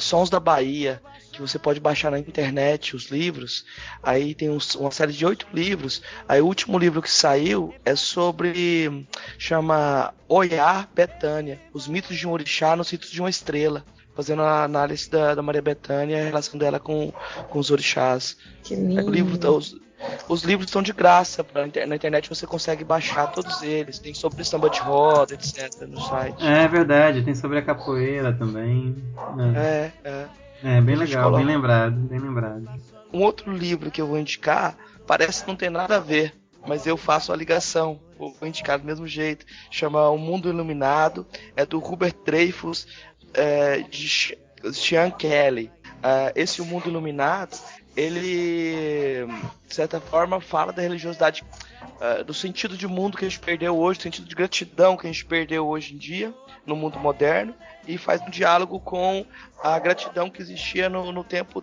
Sons da Bahia, que você pode baixar na internet os livros. Aí tem uma série de 8 livros. Aí o último livro que saiu chama Oiá Betânia, os mitos de um orixá nos ritos de uma estrela, fazendo a análise da Maria Bethânia e a relação dela com os orixás. Que lindo. Os livros estão de graça, na internet você consegue baixar todos eles. Tem sobre samba de roda, etc. no site. É verdade, tem sobre a capoeira também. Bem legal, bem lembrado. Um outro livro que eu vou indicar, parece que não tem nada a ver, mas eu faço a ligação, vou indicar do mesmo jeito. Chama O Mundo Iluminado, é do Hubert Dreyfus, de Sean Kelly. Esse O Mundo Iluminado, ele, de certa forma, fala da religiosidade, do sentido de mundo que a gente perdeu hoje, do sentido de gratidão que a gente perdeu hoje em dia, no mundo moderno, e faz um diálogo com a gratidão que existia no tempo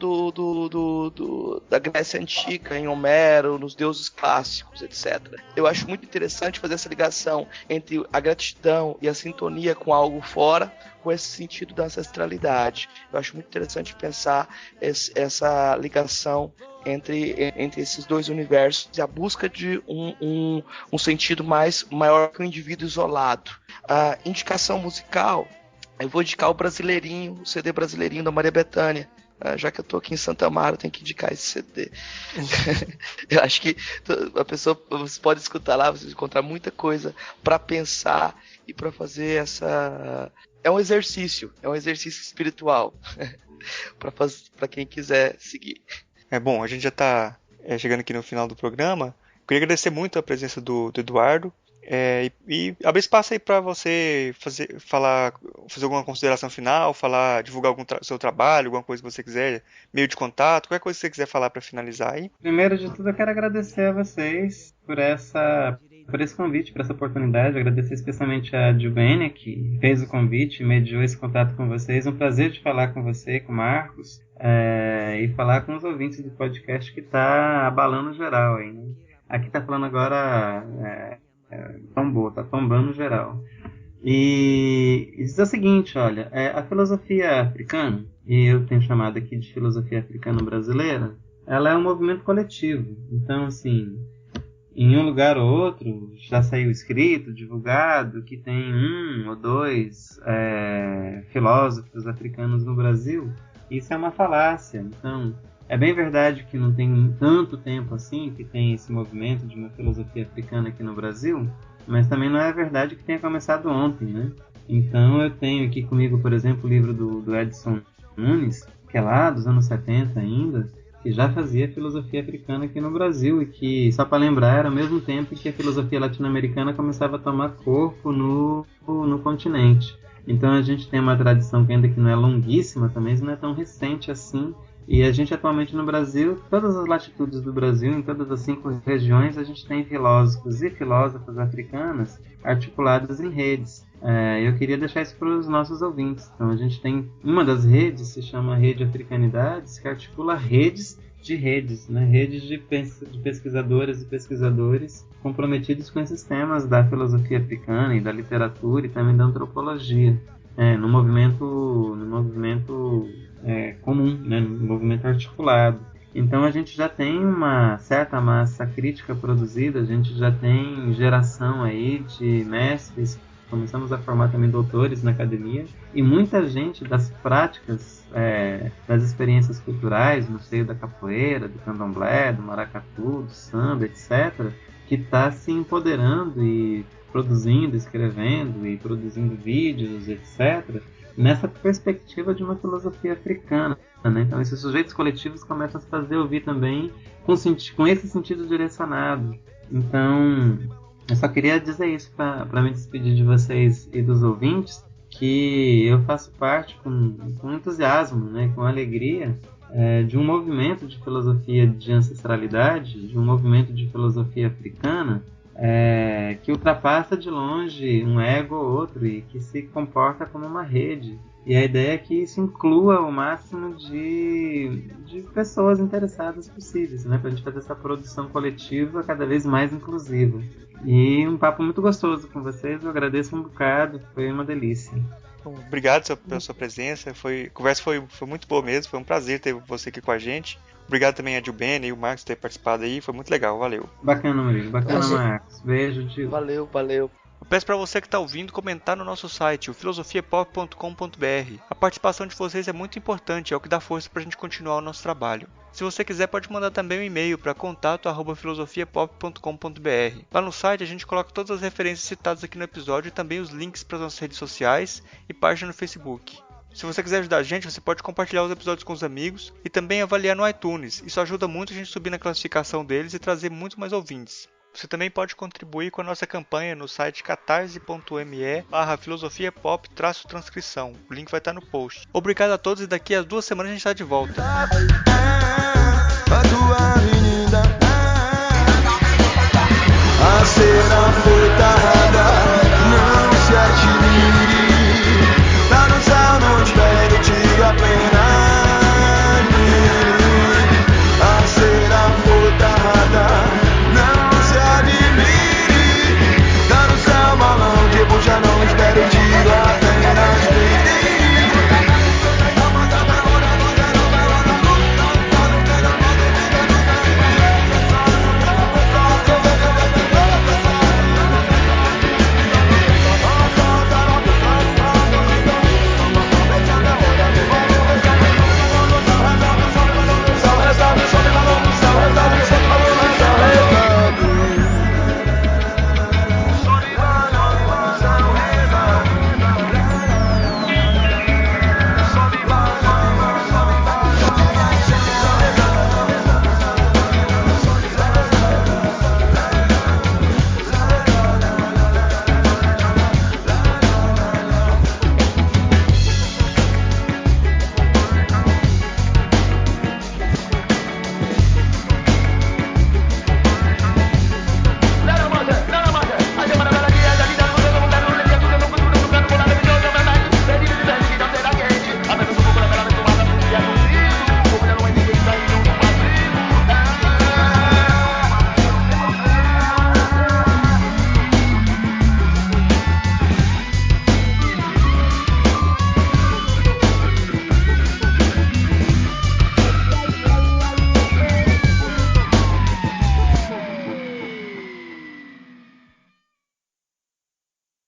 da Grécia Antiga, em Homero, nos deuses clássicos, etc. Eu acho muito interessante fazer essa ligação entre a gratidão e a sintonia com algo fora, com esse sentido da ancestralidade. Eu acho muito interessante pensar essa ligação entre esses dois universos e a busca de um sentido maior que o indivíduo isolado. A indicação musical, eu vou indicar o CD Brasileirinho da Maria Bethânia. Já que eu tô aqui em Santa Amaro, eu tenho que indicar esse CD. Eu acho que você pode escutar lá, você vai encontrar muita coisa para pensar e para fazer essa... É um exercício espiritual para quem quiser seguir. Bom, a gente já está chegando aqui no final do programa. Queria agradecer muito a presença do Eduardo e abrir espaço aí para você fazer alguma consideração final, divulgar algum seu trabalho, alguma coisa que você quiser, meio de contato, qualquer coisa que você quiser falar para finalizar aí. Primeiro de tudo, eu quero agradecer a vocês por esse convite, por essa oportunidade. Agradecer especialmente a Adubênia, que fez o convite e mediou esse contato com vocês. Um prazer de falar com você, com o Marcos, e falar com os ouvintes do podcast que está abalando geral aí, né? Aqui está falando agora está tombando geral. E diz o seguinte, olha, a filosofia africana, e eu tenho chamado aqui de filosofia africana brasileira, ela é um movimento coletivo. Então, assim, em um lugar ou outro já saiu escrito, divulgado, que tem 1 ou 2 filósofos africanos no Brasil. Isso é uma falácia. Então, é bem verdade que não tem tanto tempo assim que tem esse movimento de uma filosofia africana aqui no Brasil, mas também não é verdade que tenha começado ontem, né? Então eu tenho aqui comigo, por exemplo, o livro do Edson Nunes, que é lá dos anos 70 ainda, que já fazia filosofia africana aqui no Brasil e que, só para lembrar, era ao mesmo tempo que a filosofia latino-americana começava a tomar corpo no continente. Então a gente tem uma tradição que ainda que não é longuíssima também, não é tão recente assim, E a gente atualmente no Brasil, todas as latitudes do Brasil, em todas as 5 regiões, a gente tem filósofos e filósofas africanas articulados em redes. Eu queria deixar isso para os nossos ouvintes. Então a gente tem uma das redes, se chama Rede Africanidades, que articula redes de redes, né? Redes de pesquisadoras e pesquisadores comprometidos com esses temas da filosofia africana e da literatura e também da antropologia, no movimento comum, né? No movimento articulado. Então a gente já tem uma certa massa crítica produzida, a gente já tem geração aí de mestres, começamos a formar também doutores na academia, e muita gente das práticas, das experiências culturais no seio da capoeira, do candomblé, do maracatu, do samba, etc., que está se empoderando e produzindo, escrevendo e produzindo vídeos, etc., nessa perspectiva de uma filosofia africana, né? Então esses sujeitos coletivos começam a se fazer ouvir também com esse sentido direcionado. Então eu só queria dizer isso para me despedir de vocês e dos ouvintes, que eu faço parte com entusiasmo, né, com alegria, de um movimento de filosofia de ancestralidade, de um movimento de filosofia africana, que ultrapassa de longe um ego ou outro e que se comporta como uma rede. E a ideia é que isso inclua o máximo de pessoas interessadas possíveis, né, para a gente fazer essa produção coletiva cada vez mais inclusiva. E um papo muito gostoso com vocês, eu agradeço um bocado, foi uma delícia. Obrigado pela sua presença, a conversa foi muito boa mesmo, foi um prazer ter você aqui com a gente. Obrigado também a Dilbene e o Marcos por ter participado aí, foi muito legal, valeu. Bacana, Murilo, bacana, Marcos. Beijo, Gil. Valeu. Eu peço para você que está ouvindo comentar no nosso site, o filosofiapop.com.br. A participação de vocês é muito importante, é o que dá força para a gente continuar o nosso trabalho. Se você quiser, pode mandar também um e-mail para contato@filosofiapop.com.br. Lá no site a gente coloca todas as referências citadas aqui no episódio e também os links para as nossas redes sociais e página no Facebook. Se você quiser ajudar a gente, você pode compartilhar os episódios com os amigos e também avaliar no iTunes. Isso ajuda muito a gente subir na classificação deles e trazer muito mais ouvintes. Você também pode contribuir com a nossa campanha no site catarse.me/filosofiapop-transcrição. O link vai estar no post. Obrigado a todos e daqui a 2 semanas a gente está de volta. A cera feita